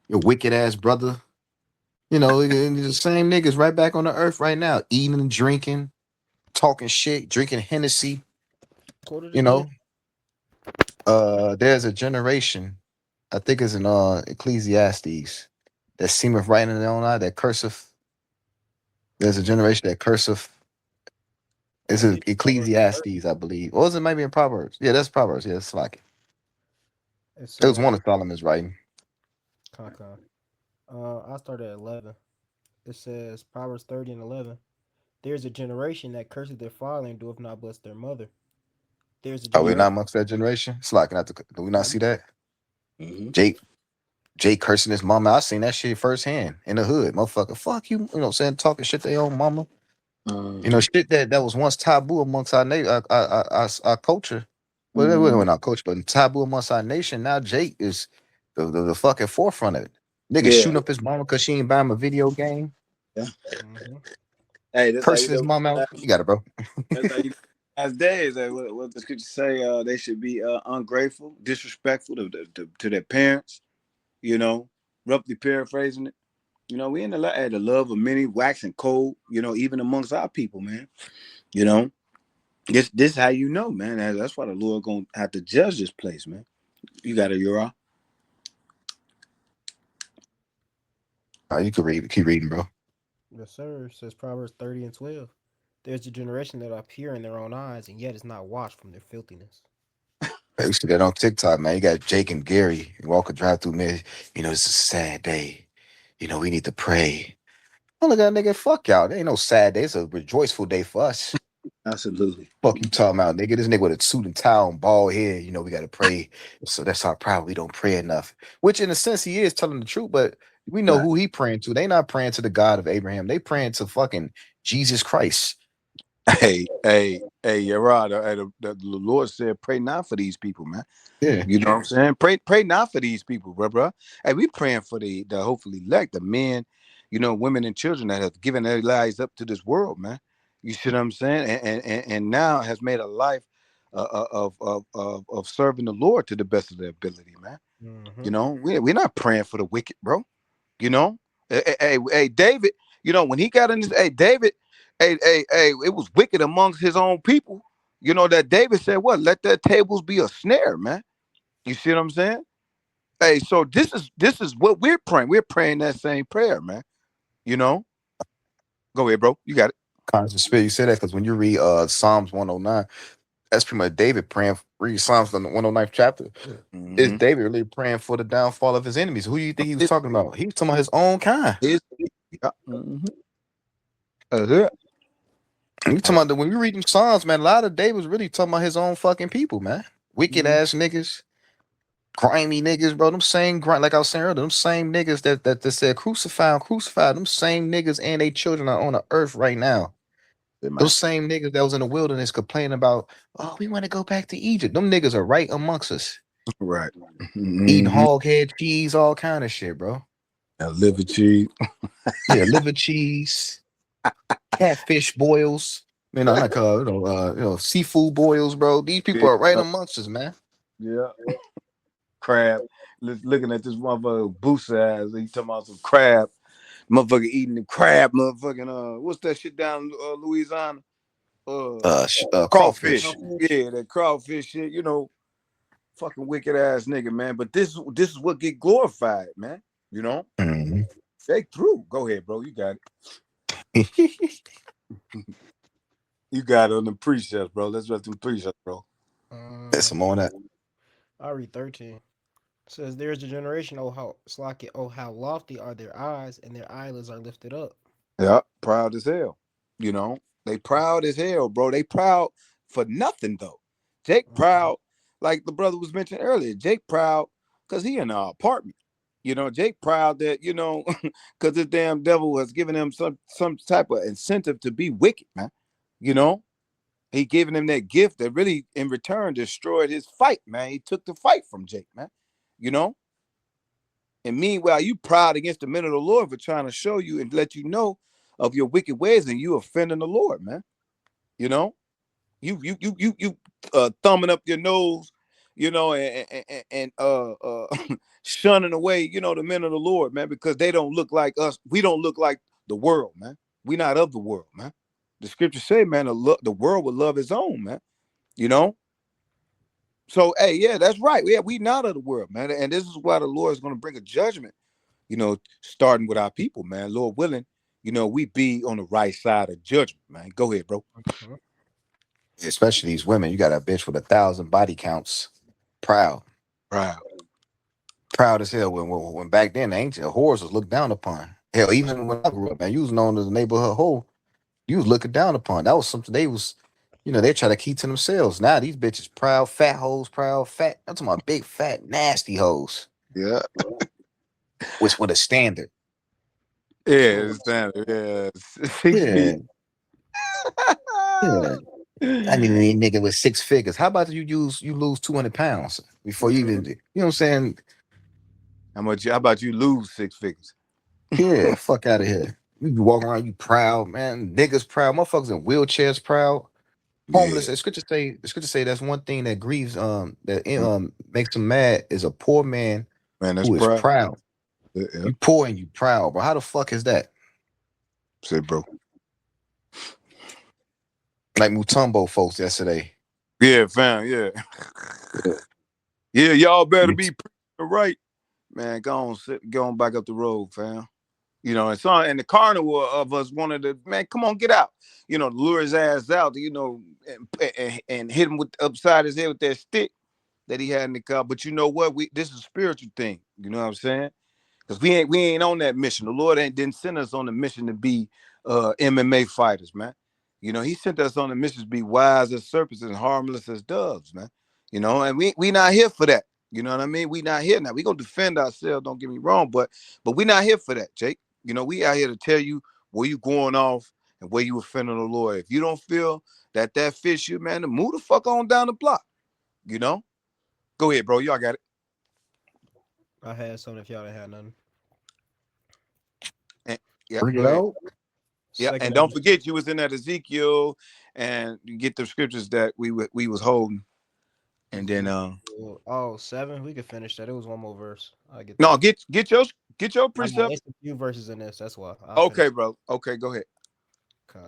your wicked ass brother. You know, the same niggas right back on the earth right now, eating and drinking, talking shit, drinking Hennessy. Quote it You again. know, there's a generation, I think it's in Ecclesiastes, that seemeth right in their own eye, that curseth. There's a generation that curseth. It's I in think Proverbs 30. Ecclesiastes, I believe. Or is it maybe in Proverbs? Yeah, that's Proverbs. Yeah, it's like it. It's It was one of Solomon's writing. Con. I started at 11. It says Proverbs 30 and 11. There's a generation that curses their father and doeth not bless their mother. There's a Are we not generation. amongst that generation? It's like, do we not Nah, see that? Mm-hmm. Jake cursing his mama. I seen that shit firsthand in the hood. Motherfucker, fuck you. You know what I'm saying? Talking shit to their own mama. You know, shit that was once taboo amongst our our culture. Well, it wasn't our culture, but taboo amongst our nation. Now Jake is the fucking forefront of it. Nigga Yeah. shooting up his mama because she ain't buying him a video game. Yeah. mhm. Hey, that's how you Cursing his know. mama out. You got it, bro. That's how you. As days, what the scripture say, they should be ungrateful, disrespectful to their parents. You know, roughly paraphrasing it. You know, we in the love of many, waxing cold. You know, even amongst our people, man. You know, this how you know, man. That's why the Lord gonna have to judge this place, man. You got it, Uriah. You can read. Keep reading, bro. Yes, sir. Says Proverbs 30 and 12. There's a generation that appear in their own eyes and yet is not washed from their filthiness. Hey, we see that on TikTok, man. You got Jake and Gary walking drive through me. You know, it's a sad day. You know, we need to pray. Oh, look at that nigga. Fuck y'all. There ain't no sad day. It's a rejoiceful day for us. Absolutely. Fuck you talking about, nigga. This nigga with a suit and tie and bald head. You know, we got to pray. So that's our problem. We don't pray enough. Which, in a sense, he is telling the truth, but we know Right. who he praying to. They not praying to the God of Abraham. They praying to fucking Jesus Christ. Hey, Uriah. The Lord said, "Pray not for these people, man." Yeah. You know what I'm saying? Pray not for these people, bro. Hey, we praying for the hopefully elect, the men, you know, women and children that have given their lives up to this world, man. You see what I'm saying? And now has made a life of serving the Lord to the best of their ability, man. Mm-hmm. You know, we're not praying for the wicked, bro. You know, hey, David. You know, when he got in this, David, it was wicked amongst his own people. You know that David said, "What? Let their tables be a snare, man." You see what I'm saying? Hey, so this is what we're praying. We're praying that same prayer, man. You know? Go ahead, bro. You got it. Conscious spirit. You say that because when you read Psalms 109, that's pretty much David praying. Read Psalms the 109th chapter. Is Mm-hmm. David really praying for the downfall of his enemies? Who do you think he was talking about? He was talking about his own kind. Yeah. Mm-hmm. That's it. And you talking about when you read them Psalms, man, a lot of David was really talking about his own fucking people, man. Wicked ass niggas, grimy niggas, bro. Them same like I was saying earlier, them same niggas that said crucify him, crucify. Them same niggas and they children are on the earth right now. Those same niggas that was in the wilderness complaining about, oh, we want to go back to Egypt. Them niggas are right amongst us. Right. Eating hog head cheese, all kind of shit, bro. Liver cheese. Yeah, liver cheese. catfish boils. You know, like seafood boils, bro. These people are right amongst us, man. Yeah. Crab. Looking at this motherfucker boost ass. He talking about some crab. Motherfucker eating the crab, motherfucking what's that shit down Louisiana? Crawfish. Yeah, that crawfish shit, you know, fucking wicked ass nigga, man. But this is what get glorified, man. You know? Mm-hmm. Take through. Go ahead, bro. You got it. You got it on the precepts, bro. Let's let them precepts, bro. That's some on that. I'll read 13. It says, "There is a generation, oh how lofty are their eyes, and their eyelids are lifted up." Yeah, proud as hell. You know, they proud as hell, bro. They proud for nothing though. Jake proud, like the brother was mentioned earlier. Jake proud because he in our apartment. You know, Jake proud that, you know, because this damn devil has given him some type of incentive to be wicked, man. You know, he giving him that gift that really in return destroyed his fight, man. He took the fight from Jake, man. You know. And meanwhile, you proud against the men of the Lord for trying to show you and let you know of your wicked ways, and you offending the Lord, man. You know, you thumbing up your nose, you know, and shunning away, you know, the men of the Lord, man, because they don't look like us. We don't look like the world, man. We not of the world, man. The scriptures say, man, the world will love his own, man. You know. So, hey, yeah, that's right. Yeah, we not of the world, man. And this is why the Lord is going to bring a judgment, you know, starting with our people, man. Lord willing, you know, we be on the right side of judgment, man. Go ahead, bro. Especially these women. You got a bitch with 1,000 body counts. Proud as hell. When back then the ancient whores was looked down upon. Hell, even when I grew up, man, you was known as a neighborhood whore. You was looking down upon. That was something they was, you know, they try to keep to themselves. Now these bitches proud, fat hoes, proud, fat. I'm talking about big, fat, nasty hoes. Yeah. Which with a standard. Yeah, standard. Yeah. 6 feet. Yeah. I mean, a nigga with 6 figures. How about you lose 200 pounds before you even, you know what I'm saying? How about you lose 6 figures? Yeah, fuck out of here. You be walking around, you proud, man. Niggas proud, motherfuckers in wheelchairs proud. Homeless. Yeah. The scripture say that's one thing that grieves, that makes them mad is a poor man, Man, that's who is proud. Yeah. You poor and you proud, bro. How the fuck is that? Say, bro. Like Mutombo folks yesterday. Yeah, fam. Yeah. Yeah, y'all better be right, man. Go on back up the road, fam. You know, and the carnival of us wanted to, man, come on, get out. You know, lure his ass out, you know, and hit him with upside his head with that stick that he had in the car. But you know what? This is a spiritual thing. You know what I'm saying? Because we ain't on that mission. The Lord didn't send us on the mission to be MMA fighters, man. You know, he sent us on the mission to be wise as serpents and harmless as doves, man. You know, and we not here for that. You know what I mean? We not here now. We gonna defend ourselves, don't get me wrong, but we not here for that, Jake. You know, we out here to tell you where you going off and where you offending the Lord. If you don't feel that fits you, man, then move the fuck on down the block. You know? Go ahead, bro. Y'all got it. I had something if y'all didn't have nothing. Yeah, bring it out. Yeah, and don't forget you was in that Ezekiel, and you get the scriptures that we was holding, and then 7. We could finish that. It was one more verse. I get no, that. get your precept. It's a few verses in this. That's why. Okay, bro. Okay, go ahead. Yeah,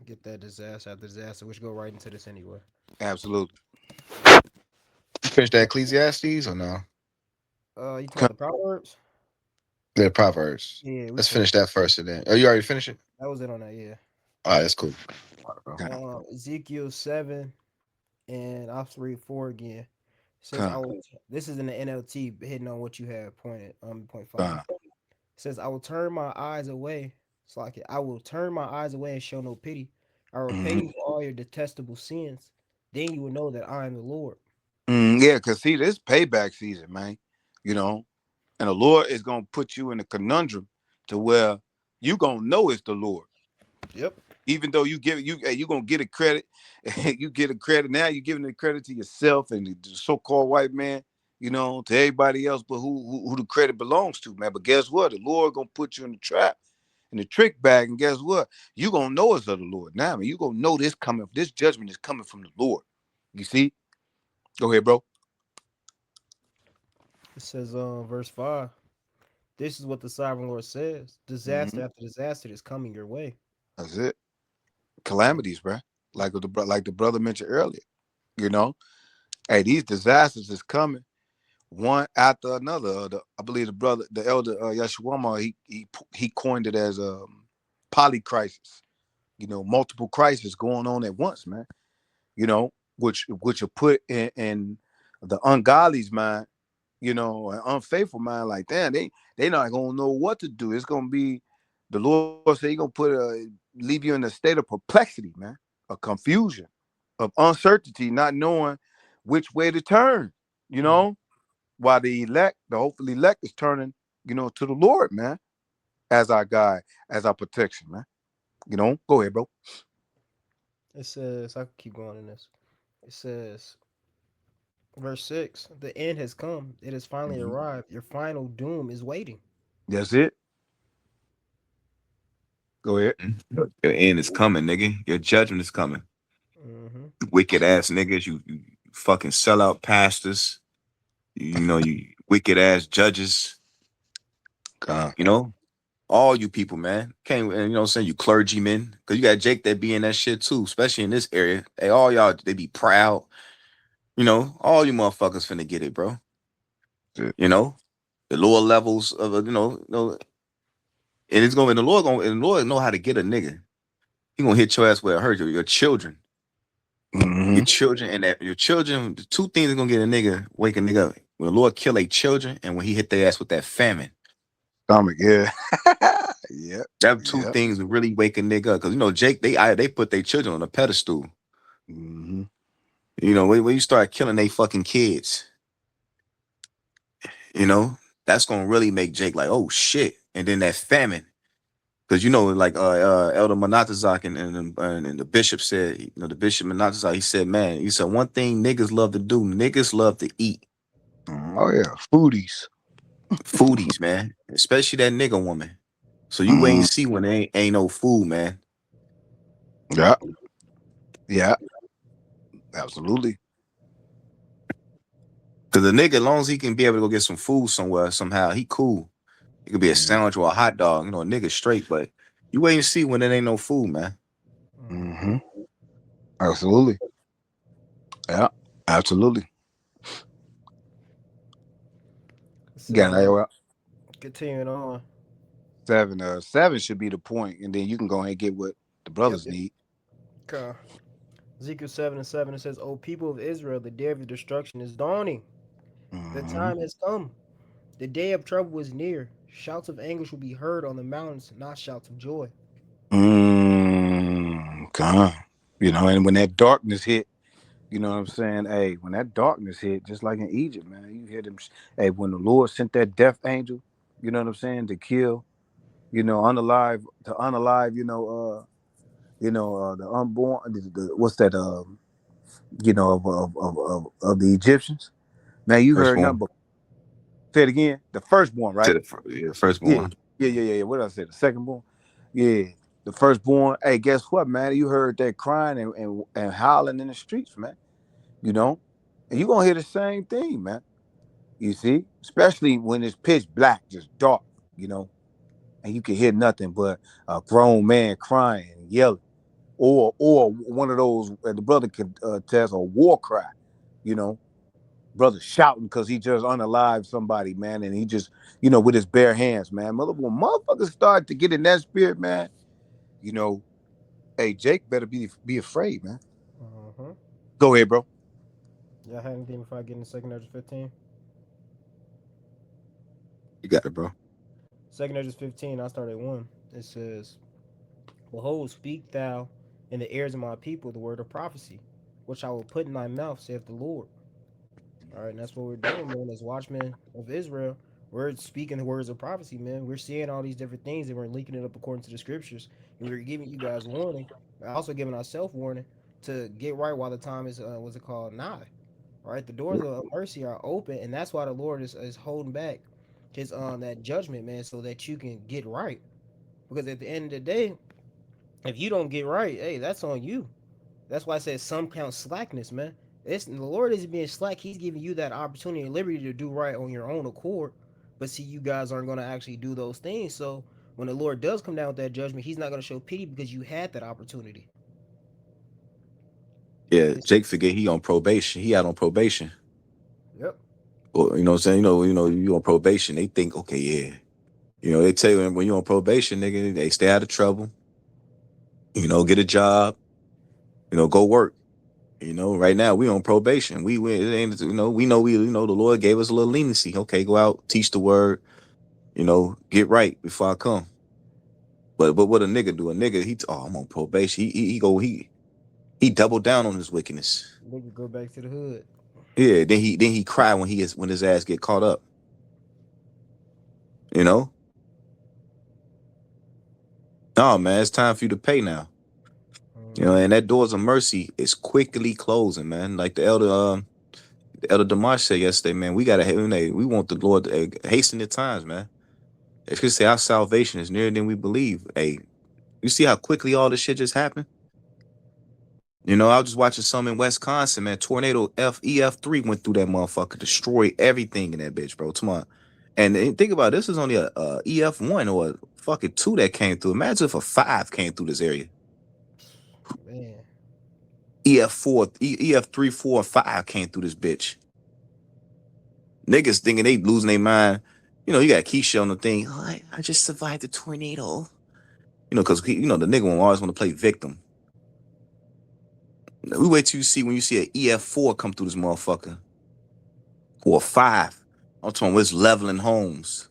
get that disaster after disaster. We should go right into this anyway. Absolutely. Finish that Ecclesiastes or no? You talking about the Proverbs? The Proverbs. Yeah. Let's finish that first and then. Oh, you already finished it? That was it on that, yeah. All right, that's cool. Ezekiel 7, and I'll read 4 again. Says this is in the NLT, hitting on what you had pointed on point 5. Says, I will turn my eyes away. It's like I will turn my eyes away and show no pity. I will repay you for all your detestable sins. Then you will know that I am the Lord. Yeah, because see, this payback season, man. You know, and the Lord is gonna put you in a conundrum to where you gonna know it's the Lord. Yep. Even though you gonna get a credit, you get a credit now. You're giving the credit to yourself and the so-called white man, you know, to everybody else, but who the credit belongs to, man. But guess what? The Lord gonna put you in the trap in the trick bag, and guess what? You gonna know it's of the Lord. Now, man, you gonna know this judgment is coming from the Lord. You see? Go ahead, bro. It says, verse 5. This is what the sovereign Lord says: Mm-hmm. disaster after disaster is coming your way. That's it. Calamities, bro. Like the brother mentioned earlier. You know, hey, these disasters is coming one after another. I believe the elder Yeshua, he coined it as polycrisis. You know, multiple crises going on at once, man. You know, which are put in the ungodly's mind, you know, an unfaithful mind. Like, damn, they not gonna know what to do. It's gonna be the Lord said He gonna leave you in a state of perplexity, man, of confusion, of uncertainty, not knowing which way to turn. You Mm. know, while the hopeful elect is turning, you know, to the Lord, man, as our guide, as our protection, man. You know, go ahead, bro. It says, I can keep going in this. It says, verse 6, the end has come. It has finally Mhm. arrived. Your final doom is waiting. That's it. Go ahead. Your end is coming, nigga. Your judgment is coming. Mm-hmm. Wicked ass niggas, you fucking sellout pastors, you know, you wicked ass judges, God. you know, all you people, man. Can't, and you know what I'm saying? You clergymen, because you got Jake that be in that shit too, especially in this area. Hey, all y'all, they be proud. You know, all you motherfuckers finna get it, bro. That's it. You know, the lower levels of, and it's going, and the Lord know how to get a nigga. He gonna hit your ass where it hurts you. Your children. Your Mm-hmm. children and that your children, the two things are gonna get a nigga wake a nigga up. When the Lord kill their children and when he hit their ass with that famine. Stomach, yeah. Yep. That two Yep. things will really wake a nigga up. Cause you know, Jake, they put their children on a pedestal. Mm-hmm. You know, when you start killing they fucking kids, you know, that's gonna really make Jake like, oh shit. And then that famine. Cause you know, like Elder Monatazak and the bishop said, you know, the bishop Monatazak, he said, man, he said one thing niggas love to do, niggas love to eat. Oh yeah, foodies. Foodies, man. Especially that nigga woman. So you wait and Mm, see when there ain't no food, man. yeah, yeah, absolutely. Cause the nigga, as long as he can be able to go get some food somewhere, somehow, he cool. It could be a sandwich or a hot dog, you know, a nigga straight, but you wait and see when there ain't no food, man. Mm-hmm. Absolutely. Yeah, absolutely. It Again, says, continuing on. seven. Seven should be the point, and then you can go and get what the Yep, brothers yep. need. Okay. Ezekiel 7 and 7, it says, O people of Israel, the day of your destruction is dawning. The Mm-hmm. time has come. The day of trouble is near. Shouts of anguish will be heard on the mountains, not shouts of joy. God. You know, and when that darkness hit, you know what I'm saying? Hey, when that darkness hit, just like in Egypt, man, you hear them. Hey, when the Lord sent that death angel, you know what I'm saying, to kill, you know, unalive, the unborn, what's that, of the Egyptians. Man, you heard nothing Firstborn. but say it again. The firstborn, right? Yeah, Yeah, firstborn. yeah. What did I say? The secondborn? Yeah, the firstborn. Hey, guess what, man? You heard that crying and howling in the streets, man. You know, and you gonna hear the same thing, man. You see, especially when it's pitch black, just dark, you know, and you can hear nothing but a grown man crying and yelling, or one of those. And the brother could test a war cry, you know, brother shouting because he just unalived somebody, man, and he just, with his bare hands, man. When motherfuckers start to get in that spirit, man, you know, hey, Jake better be afraid, man. Uh-huh. Go ahead, bro. Y'all have anything before I get into 2nd Edges 15? You got it, bro. 2nd Edges 15, I start at 1. It says, Behold, speak thou in the ears of my people the word of prophecy, which I will put in thy mouth, saith the Lord. All right, and that's what we're doing, man. As watchmen of Israel, we're speaking the words of prophecy, man. We're seeing all these different things and we're linking it up according to the scriptures. And we're giving you guys warning, but also giving ourselves warning to get right while the time is, what's it called, nigh. All right, the doors of mercy are open, and that's why the Lord is holding back his that judgment, man, so that you can get right. Because at the end of the day, if you don't get right, hey, that's on you. That's why I said some count slackness, man. It's the Lord isn't being slack. He's giving you that opportunity and liberty to do right on your own accord. But see, you guys aren't going to actually do those things. So when the Lord does come down with that judgment, He's not going to show pity because you had that opportunity. Yeah, It's, Jake forget he on probation. He out on probation. yep. Well, you know what I'm saying? You on probation. They think, okay, yeah. You know, they tell you when you're on probation, nigga, they stay out of trouble. You know, get a job. You know, go work. You know, right now we on probation. We it ain't, the Lord gave us a little leniency. Okay, go out, teach the word. You know, get right before I come. But what a nigga do? A nigga I'm on probation. He doubled down on his wickedness. Nigga, go back to the hood. Yeah, then he cry when his ass get caught up. You know, no man, it's time for you to pay now. You know, and that doors of mercy is quickly closing, man. Like the elder Dimash said yesterday, man, we want the Lord to hasten the times, man. It's just say our salvation is nearer than we believe. Hey, you see how quickly all this shit just happened? You know, I was just watching some in Wisconsin, man. Tornado EF3 went through that motherfucker, destroyed everything in that bitch, bro. Come on. And think about it, this is only a EF1 or a fucking 2 that came through. Imagine if a 5 came through this area. Man. EF4, EF3, 4, and 5 came through this bitch. Niggas thinking they losing their mind. You know, you got Keisha on the thing. Oh, I just survived the tornado. You know, because, the nigga will always want to play victim. We wait till you see when you see an EF4 come through this motherfucker. Or a 5. I'm talking about it's leveling homes.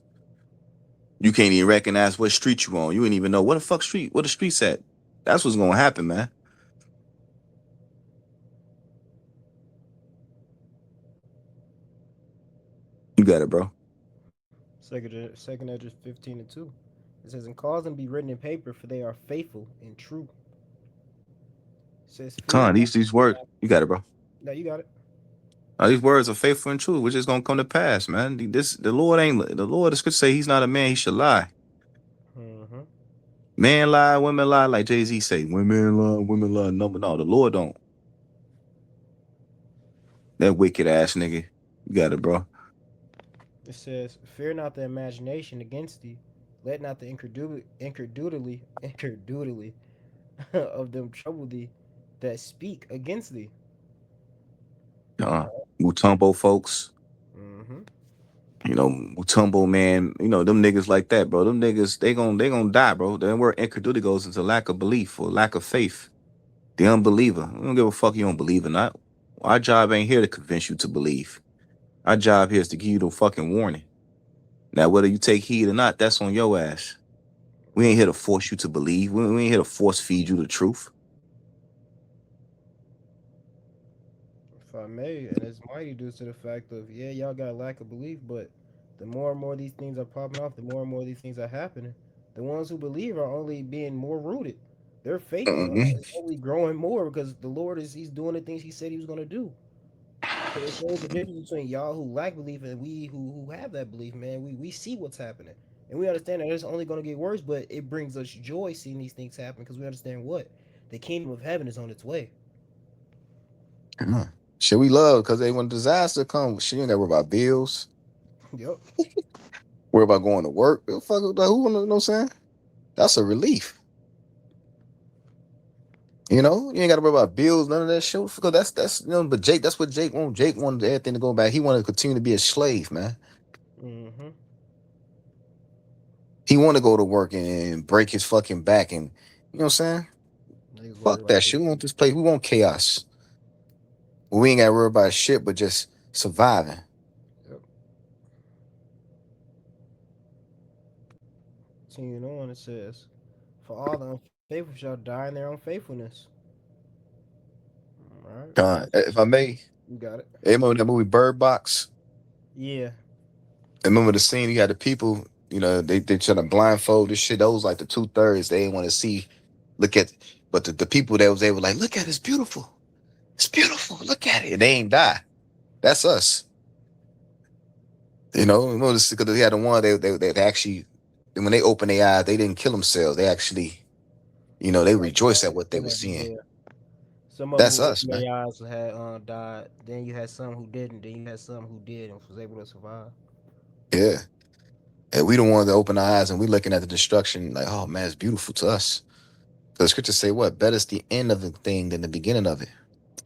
You can't even recognize what street you on. You ain't even know what the street's at. That's what's gonna happen, man. You got it, bro. Second Edges 15:2. It says, and cause them be written in paper, for they are faithful and true. It says, fear Con, not. these words, you got it, bro. No, you got it. These words are faithful and true, which is gonna come to pass, man. The Lord, the scripture say he's not a man, he should lie. Mm-hmm. Man lie, women lie, like Jay-Z say, women lie, no, the Lord don't. That wicked ass nigga. You got it, bro. It says, fear not the imagination against thee. Let not the incredulity of them trouble thee that speak against thee. Mutombo folks. Mm-hmm. You know, Mutombo, man, them niggas like that, bro. Them niggas, they gonna die, bro. Then where incredulity goes into lack of belief or lack of faith. The unbeliever. We don't give a fuck you don't believe or not. Our job ain't here to convince you to believe. Our job here is to give you the fucking warning. Now, whether you take heed or not, that's on your ass. We ain't here to force you to believe. We ain't here to force feed you the truth. If I may, and it's mighty due to the fact of, yeah, y'all got a lack of belief, but the more and more these things are popping off, the more and more these things are happening. The ones who believe are only being more rooted. Their faith is Mm-hmm. only growing more because the Lord he's doing the things he said he was going to do. So it shows the difference between y'all who lack belief and we who have that belief, man. We see what's happening. And we understand that it's only going to get worse, but it brings us joy seeing these things happen because we understand what? The kingdom of heaven is on its way. Shit, we love because when disaster comes, she ain't got to worry about bills, Yep. worry about going to work. Fuck, like, who wanna know what I'm saying? That's a relief. You know, you ain't got to worry about bills, none of that shit. Because that's but Jake, that's what Jake wanted. Jake wanted everything to go back. He wanted to continue to be a slave, man. Mm-hmm. He wanted to go to work and break his fucking back, and you know what I'm saying? Niggas worry Fuck that about shit. this. We want this place. We want chaos. We ain't got to worry about shit, but just surviving. Yep. Continuing on, it says, for all the unfaithful shall die in their unfaithfulness. All right. If I may, You got it. remember that movie Bird Box? Yeah. Remember the scene? You had the people, they trying to blindfold this shit. Those like the 2/3 they didn't want to see. Look at, but the people that was able like, look at it, it's beautiful. It's beautiful. Look at it. And they ain't die. That's us. Because they had the one they actually when they open their eyes, they didn't kill themselves. They actually, they rejoiced at what they were seeing. Yeah. Some of them That's who us, opened man. their eyes had died. Then you had some who didn't. Then you had some who did and was able to survive. Yeah. And we don't want to open our eyes and we looking at the destruction like, oh man, it's beautiful to us. So the scriptures say what? Better is the end of the thing than the beginning of it.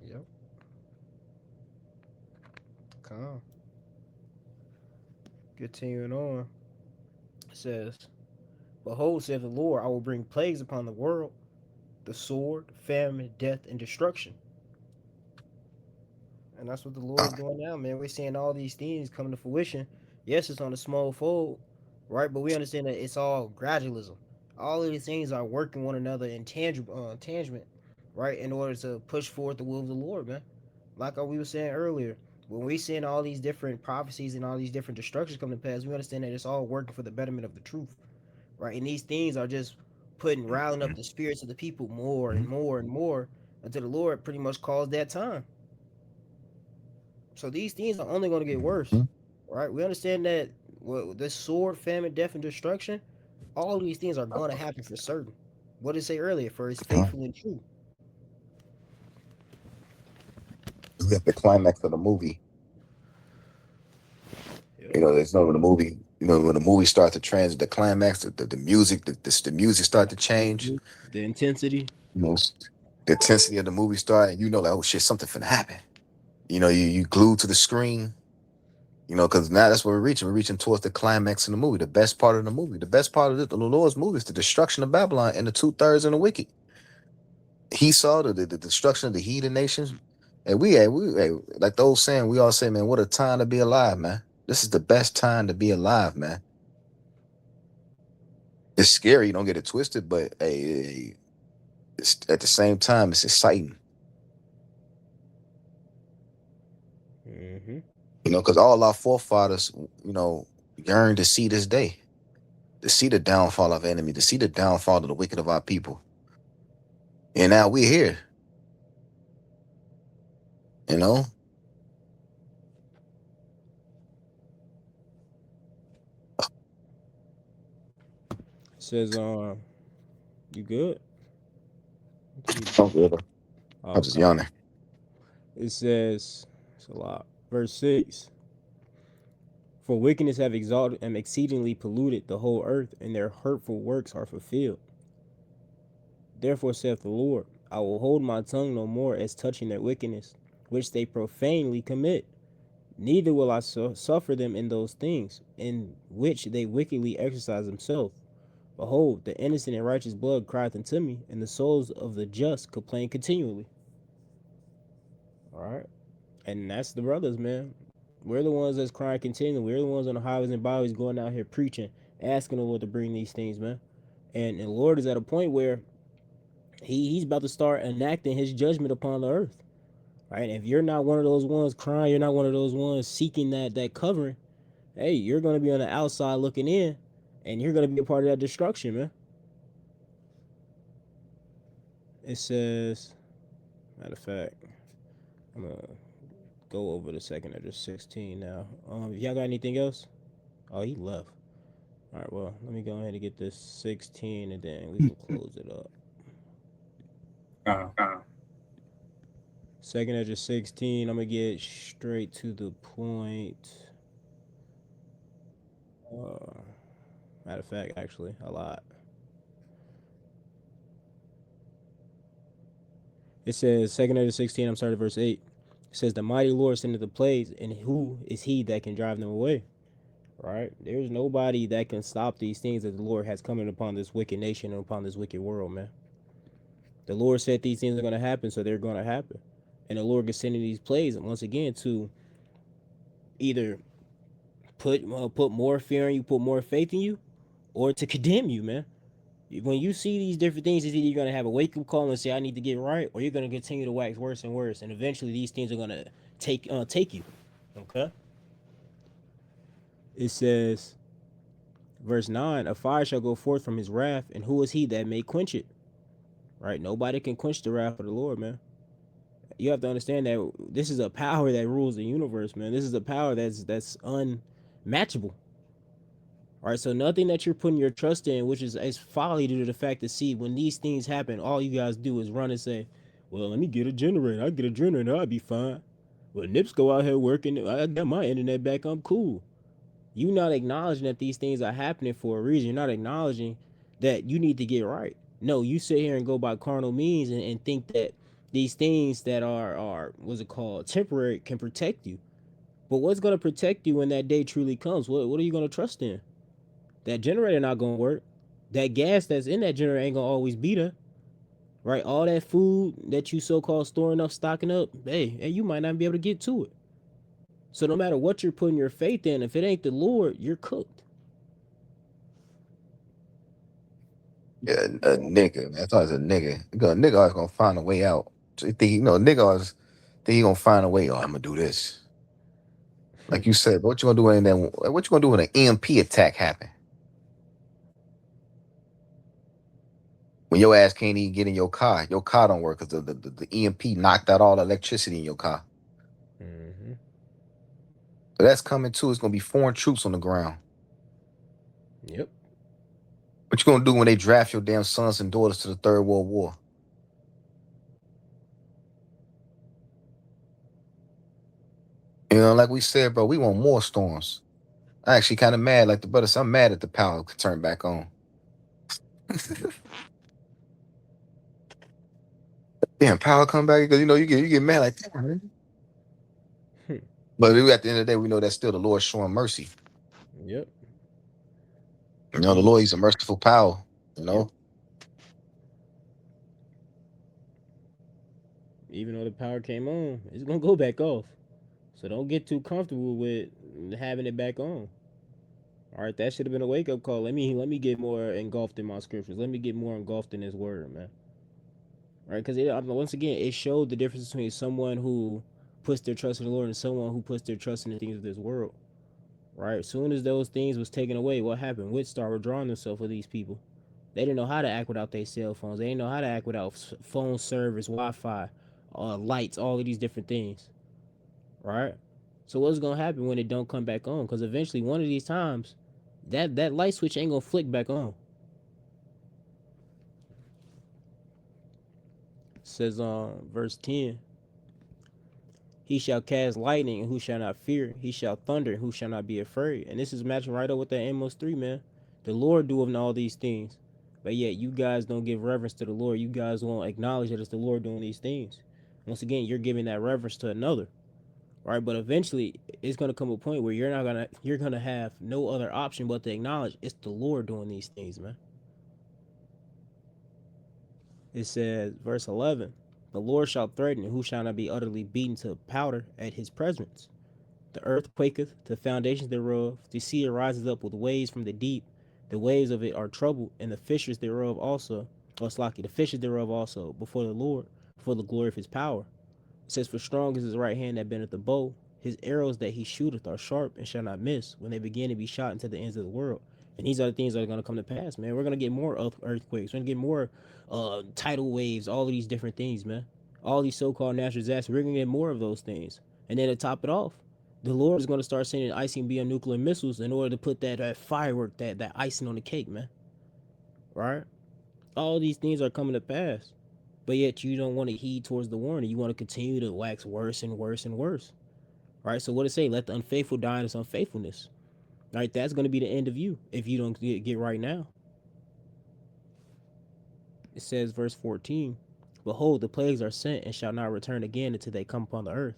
Yep. Come. Continuing on. It says, Behold, saith the Lord, I will bring plagues upon the world, the sword, famine, death, and destruction. And that's what the Lord is Uh, doing now, man. We're seeing all these things coming to fruition. Yes, it's on a small fold, right? But we understand that it's all gradualism. All of these things are working one another in tangent, right? In order to push forth the will of the Lord, man. Like we were saying earlier, when we seeing all these different prophecies and all these different destructions come to pass, we understand that it's all working for the betterment of the truth, right? And these things are just riling up the spirits of the people more and more and more until the Lord pretty much calls that time. So these things are only going to get worse, mhm. right? We understand that this sword, famine, death, and destruction, all these things are going to happen for certain. What did it say earlier? For it's faithful and true. We have the climax of the movie. Yep. There's no in the movie. When the movie starts to transit the climax, the music, the music start to change. The intensity. You know, the intensity of the movie start, and like, oh shit, something finna happen. You glued to the screen. Because now that's where we're reaching. We're reaching towards the climax of the movie, the best part of the movie. The best part of the Lord's movie is the destruction of Babylon and the 2/3 of the wicked. He saw the destruction of the heathen nations. And hey, like the old saying, we all say, man, what a time to be alive, man. This is the best time to be alive, man. It's scary, don't get it twisted, but hey, it's, at the same time, it's exciting. Mm-hmm. Because all our forefathers, yearned to see this day, to see the downfall of enemy, to see the downfall of the wicked of our people. And now we're here, you know? It says, you good? I'm good. I was just Okay. yawning. It says, it's a lot. Verse 6. For wickedness have exalted and exceedingly polluted the whole earth, and their hurtful works are fulfilled. Therefore saith the Lord, I will hold my tongue no more as touching their wickedness, which they profanely commit. Neither will I suffer them in those things, in which they wickedly exercise themselves. Behold, the innocent and righteous blood crieth unto me, and the souls of the just complain continually. All right. And that's the brothers, man. We're the ones that's crying continually. We're the ones on the highways and byways going out here preaching, asking the Lord to bring these things, man. And the Lord is at a point where he's about to start enacting his judgment upon the earth. Right? If you're not one of those ones crying, you're not one of those ones seeking that covering, hey, you're gonna be on the outside looking in, and you're gonna be a part of that destruction, man. It says, matter of fact, I'm gonna go over the second of 16 now. Y'all got anything else? Oh, he left. All right, well, let me go ahead and get this 16, and then we can close it up. Uh, Second Edge 16, I'm gonna get straight to the point. Uh, Matter of fact, actually, a lot. It says, Second Edge 16, I'm starting at verse 8. It says, the mighty Lord sendeth the plagues, and who is he that can drive them away? Right? There's nobody that can stop these things that the Lord has coming upon this wicked nation and upon this wicked world, man. The Lord said these things are going to happen, so they're going to happen. And the Lord is sending these plagues once again to either put more fear in you, put more faith in you, or to condemn you, man. When you see these different things, it's either you're gonna have a wake up call and say I need to get right, or you're gonna continue to wax worse and worse, and eventually these things are gonna take you. Okay. It says, verse 9: a fire shall go forth from his wrath, and who is he that may quench it? Right? Nobody can quench the wrath of the Lord, man. You have to understand that this is a power that rules the universe, man. This is a power that's unmatchable. All right, so nothing that you're putting your trust in, which is folly due to the fact that, see, when these things happen, all you guys do is run and say, well, let me get a generator. I get a generator, I'll be fine. Well, Nips go out here working. I got my internet back. I'm cool. You not acknowledging that these things are happening for a reason. You're not acknowledging that you need to get right. No, you sit here and go by carnal means and think that these things that are what's it called, temporary, can protect you. But what's gonna protect you when that day truly comes? What are you gonna trust in? That generator not gonna work. That gas that's in that generator ain't gonna always be there. Right? All that food that you so called storing up, stocking up, hey, you might not be able to get to it. So no matter what you're putting your faith in, if it ain't the Lord, you're cooked. Yeah, a nigga, man. I thought it was a nigga. A nigga always gonna find a way out. So you think, nigga always think he gonna find a way. Oh, I'm gonna do this. Like you said, but what you gonna do what you gonna do when an EMP attack happen? When your ass can't even get in your car don't work because the EMP knocked out all the electricity in your car. Mm-hmm. So that's coming too. It's gonna be foreign troops on the ground. Yep. What you gonna do when they draft your damn sons and daughters to the Third World War? Like we said, bro, we want more storms. I actually kind of mad, like the brother. So I'm mad at the power could turn back on. Damn, power come back because you get mad like that. But at the end of the day, we know that's still the Lord showing mercy. Yep. The Lord, He's a merciful power. Yep. Even though the power came on, it's gonna go back off. So don't get too comfortable with having it back on. All right, that should have been a wake up call. Let me get more engulfed in my scriptures. Let me get more engulfed in His word, man. All right, because once again, it showed the difference between someone who puts their trust in the Lord and someone who puts their trust in the things of this world. Right, as soon as those things was taken away, what happened? Witstar were drawing themselves with these people. They didn't know how to act without their cell phones. They didn't know how to act without phone service, Wi-Fi, lights, all of these different things. Right. So what's gonna happen when it don't come back on? Because eventually, one of these times, that light switch ain't gonna flick back on. It says verse 10. He shall cast lightning, and who shall not fear? He shall thunder, and who shall not be afraid? And this is matching right up with that Amos 3, man. The Lord doing all these things. But yet, you guys don't give reverence to the Lord. You guys won't acknowledge that it's the Lord doing these things. Once again, you're giving that reverence to another. Right? But eventually, it's going to come a point where you're going to have no other option but to acknowledge it's the Lord doing these things, man. It says, verse 11, the Lord shall threaten, and who shall not be utterly beaten to powder at his presence? The earth quaketh, the foundations thereof, the sea arises up with waves from the deep. The waves of it are troubled, and the fishers thereof also, or Slaki, the fishers thereof also, before the Lord, before the glory of his power. It says, for strong is his right hand that bendeth the bow. His arrows that he shooteth are sharp and shall not miss when they begin to be shot into the ends of the world. And these are the things that are going to come to pass, man. We're going to get more earthquakes. We're going to get more tidal waves, all of these different things, man. All these so-called natural disasters. We're going to get more of those things. And then to top it off, the Lord is going to start sending icing beyond nuclear missiles in order to put that firework, that icing on the cake, man. Right? All these things are coming to pass. But yet you don't want to heed towards the warning. You want to continue to wax worse and worse and worse. Right? So what it say? Let the unfaithful die in his unfaithfulness. Right? That's going to be the end of you if you don't get right now. It says, verse 14, behold, the plagues are sent and shall not return again until they come upon the earth.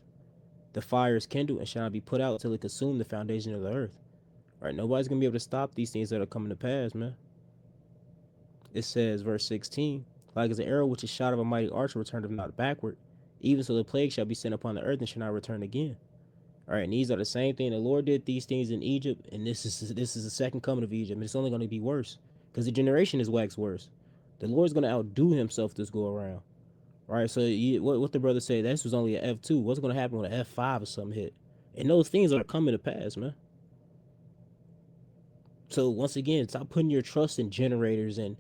The fire is kindled and shall not be put out until it consume the foundation of the earth. Right? Nobody's going to be able to stop these things that are coming to pass, man. It says, verse 16, like as an arrow which is shot of a mighty archer returneth not backward, even so the plague shall be sent upon the earth and shall not return again. All right, and these are the same thing. The Lord did these things in Egypt, and this is the second coming of Egypt, and it's only going to be worse because the generation is waxed worse. The Lord's going to outdo himself this go around. All right, so what the brother said, this was only an F2. What's going to happen when an F5 or something hit? And those things are coming to pass, man. So once again, stop putting your trust in generators and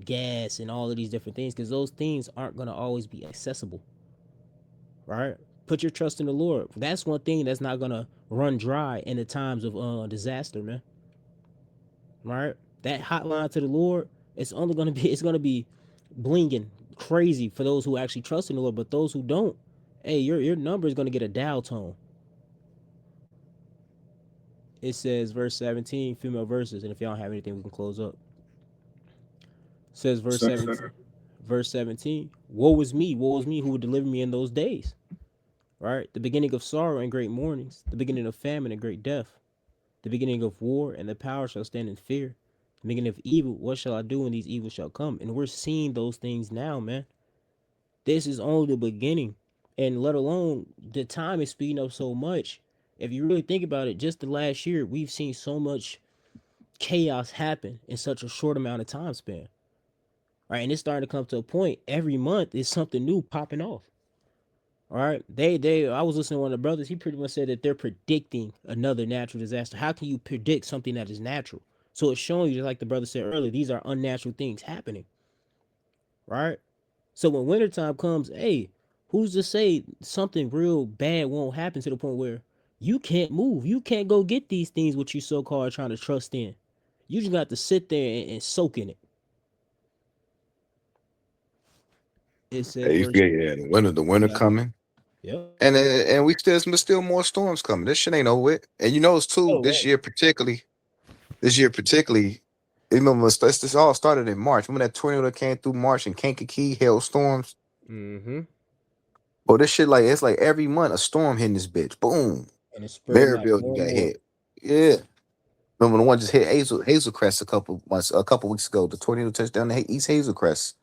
gas and all of these different things because those things aren't going to always be accessible. Right? Put your trust in the Lord. That's one thing that's not going to run dry in the times of disaster, man. right? That hotline to the Lord, it's gonna be blinging crazy for those who actually trust in the Lord, but those who don't, hey, your number is gonna get a dial tone. It says verse 17, female verses, and if y'all don't have anything, we can close up. It says verse Sir. 17, verse 17, woe is me, who would deliver me in those days, right? The beginning of sorrow and great mournings, the beginning of famine and great death, the beginning of war, and the power shall stand in fear. The beginning of evil, what shall I do when these evils shall come? And we're seeing those things now, man. This is only the beginning. And let alone the time is speeding up so much. If you really think about it, just the last year, we've seen so much chaos happen in such a short amount of time span. Right. And it's starting to come to a point every month is something new popping off. All right. I was listening to one of the brothers. He pretty much said that they're predicting another natural disaster. How can you predict something that is natural? So it's showing you, just like the brother said earlier, these are unnatural things happening. Right. So when wintertime comes, hey, who's to say something real bad won't happen to the point where you can't move? You can't go get these things which you so called trying to trust in. You just got to sit there and soak in it. It says Hey, verse. yeah, the winter Yeah. coming. Yep. And we still more storms coming. This shit ain't over with. And you know it's too Oh, this right. year particularly. This year particularly. Remember this all started in March. Remember that tornado that came through March and Kankakee hailstorms? Mm-hmm. Well, this shit like it's like every month a storm hitting this bitch. Boom. And it's spreading Mary out building more and got more. hit. Yeah. Remember the one just hit Hazelcrest a couple weeks ago. The tornado touched down the East Hazelcrest.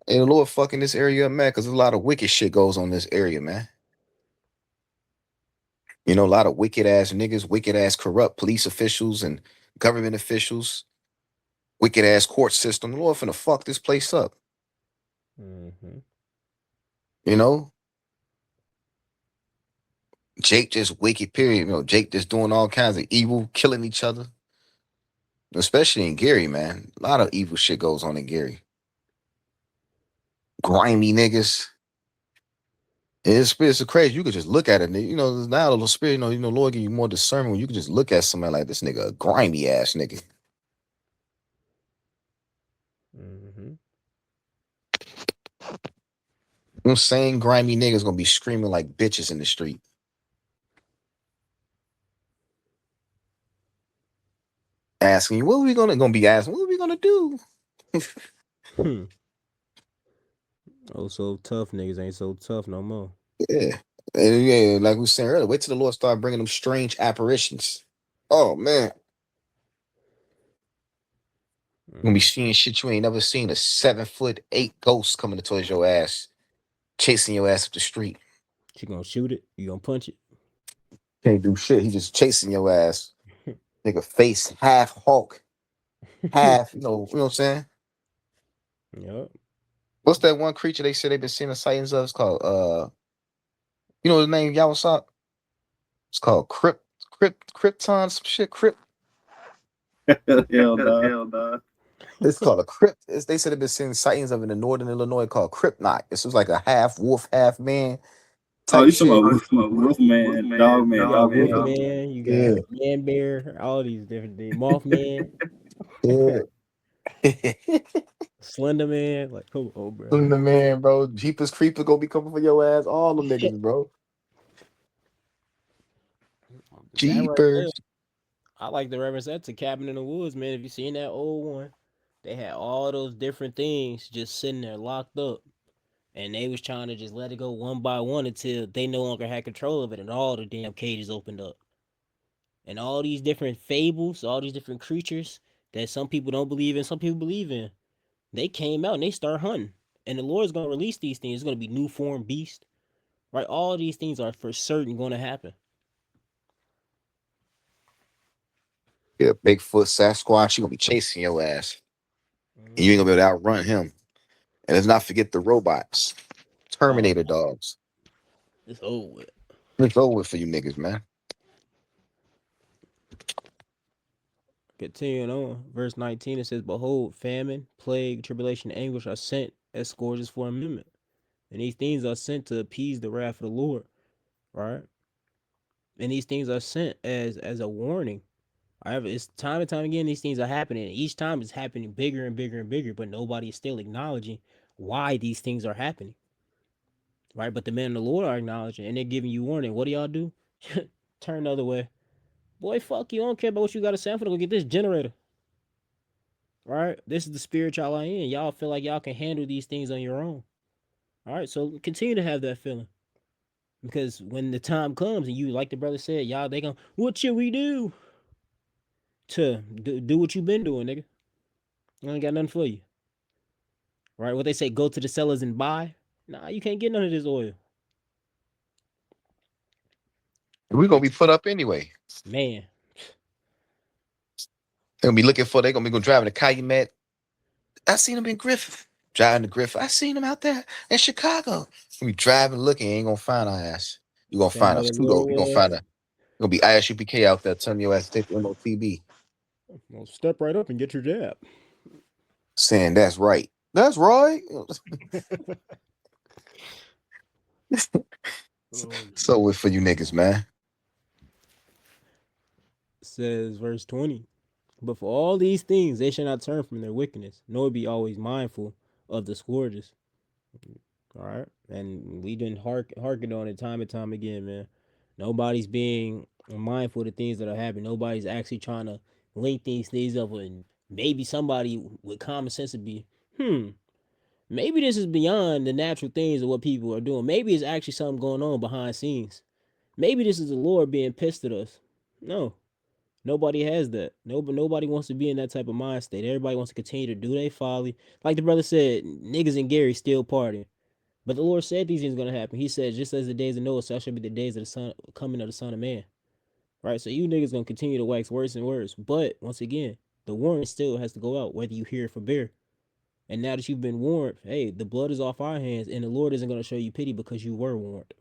And the Lord fucking this area up, man, because a lot of wicked shit goes on in this area, man. You know, a lot of wicked ass niggas, wicked ass corrupt police officials and government officials, wicked ass court system. The Lord finna fuck this place up. Mm-hmm. You know, Jake just wicked. Period. You know, Jake just doing all kinds of evil, killing each other. Especially in Gary, man. A lot of evil shit goes on in Gary. Grimy niggas. And it's crazy. You could just look at it. You know, now a little spirit. Lord give you more discernment when you can just look at somebody like this nigga, a grimy ass nigga. Mm-hmm. Them same grimy niggas gonna be screaming like bitches in the street. Asking you, what are we gonna be asking? What are we gonna do? Hmm. Oh, so tough niggas ain't so tough no more. Yeah. And yeah, like we were saying earlier, wait till the Lord start bringing them strange apparitions. Oh man, you're gonna be Mm. seeing shit you ain't never seen. A 7'8" ghost coming towards your ass, chasing your ass up the street. She gonna shoot it. You gonna punch it. Can't do shit. He just chasing your ass. Nigga face half Hulk, half, you know what I'm saying? Yep. What's that one creature they said they've been seeing the sightings of? It's called you know the name Yawasop? It's called Krypton, some shit, Crypt. Hell nah. It's called a crypt. They said they've been seeing sightings of it in northern Illinois called Kryptonite. This was like a half wolf, half man Oh, type you talking shit. about Wolfman, Dogman, You got Dogman. Wolfman, you Yeah, got Man Bear, all these different things. Mothman, yeah. Slender Man. Like, come on, bro. The man, bro. Jeepers Creepers gonna be coming for your ass. All them niggas, bro. That right there. Jeepers. I like the reference that to Cabin in the Woods, man. If you seen that old one, they had all those different things just sitting there locked up. And they was trying to just let it go one by one until they no longer had control of it and all the damn cages opened up. And all these different fables, all these different creatures that some people don't believe in, some people believe in, they came out and they start hunting. And the Lord's gonna release these things. It's gonna be new form beast. Right? All these things are for certain gonna happen. Yeah, Bigfoot, Sasquatch, you gonna be chasing your ass. And you ain't Mm-hmm. gonna be able to outrun him. And let's not forget the robots. Oh, Terminator dogs. it's over with. It's over with for you niggas, man. Continuing on, verse 19, it says, behold, famine, plague, tribulation, anguish are sent as scourges for amendment. And these things are sent to appease the wrath of the Lord, right? And these things are sent as a warning, However, it's time and time again these things are happening. And each time it's happening bigger and bigger and bigger, but nobody is still acknowledging why these things are happening. Right? But the men of the Lord are acknowledging and they're giving you warning. What do y'all do? Turn the other way. Boy, fuck you. I don't care about what you got to say. I'm gonna go get this generator. Right? This is the spirit y'all are in. Y'all feel like y'all can handle these things on your own. All right, so continue to have that feeling. Because when the time comes and you, like the brother said, y'all, they gonna, what should we do? To do what you been doing, nigga. I ain't got nothing for you. Right? What they say, go to the sellers and buy. Nah, you can't get none of this oil. We're gonna be put up anyway. Man. They're gonna be driving the Calumet. I seen them in Griffith. Driving to Griffith. I seen them out there in Chicago. We driving, looking, ain't gonna find our ass. You gonna Damn, find what us the too though. Lord You gonna will. find gonna be ISUPK out there telling your ass to take the MOTB. Well, step right up and get your jab. Saying that's right. That's right. So with for you niggas, man. Says verse 20. But for all these things, they shall not turn from their wickedness, nor be always mindful of the scourges. All right. And we didn't harken on it time and time again, man. Nobody's being mindful of the things that are happening. Nobody's actually trying to link these things up. And maybe somebody with common sense would be, maybe this is beyond the natural things of what people are doing. Maybe it's actually something going on behind scenes. Maybe this is the Lord being pissed at us. No, nobody has that. Nobody wants to be in that type of mind state. Everybody wants to continue to do their folly. Like the brother said, niggas and Gary still partying. But the Lord said these things going to happen. He said, just as the days of Noah, so shall be the days of the son coming of the Son of Man. Right? So you niggas going to continue to wax worse and worse. But once again, the warning still has to go out, whether you hear it for bear. And now that you've been warned, hey, the blood is off our hands, and the Lord isn't going to show you pity because you were warned.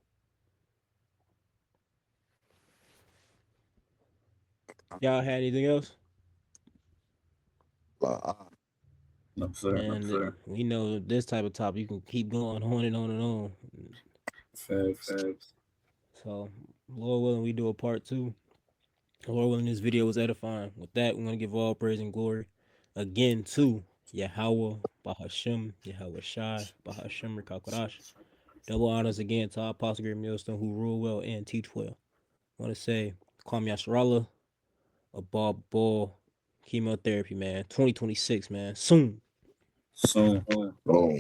Y'all had anything else? No, sir. And we know this type of topic, you can keep going on and on and on. Facts. So, Lord willing, we do a part 2. Lord willing, this video was edifying. With that, we're going to give all praise and glory again to Yahweh, Bahashem, Yahweh Shai, Bahashem, Rikakwadash. Double honors again to our Apostle Great Millstone who rule well and teach well. I want to say, Kwame Yasharallah, a ball, chemotherapy, man. 2026, man. Soon. Soon. Boom.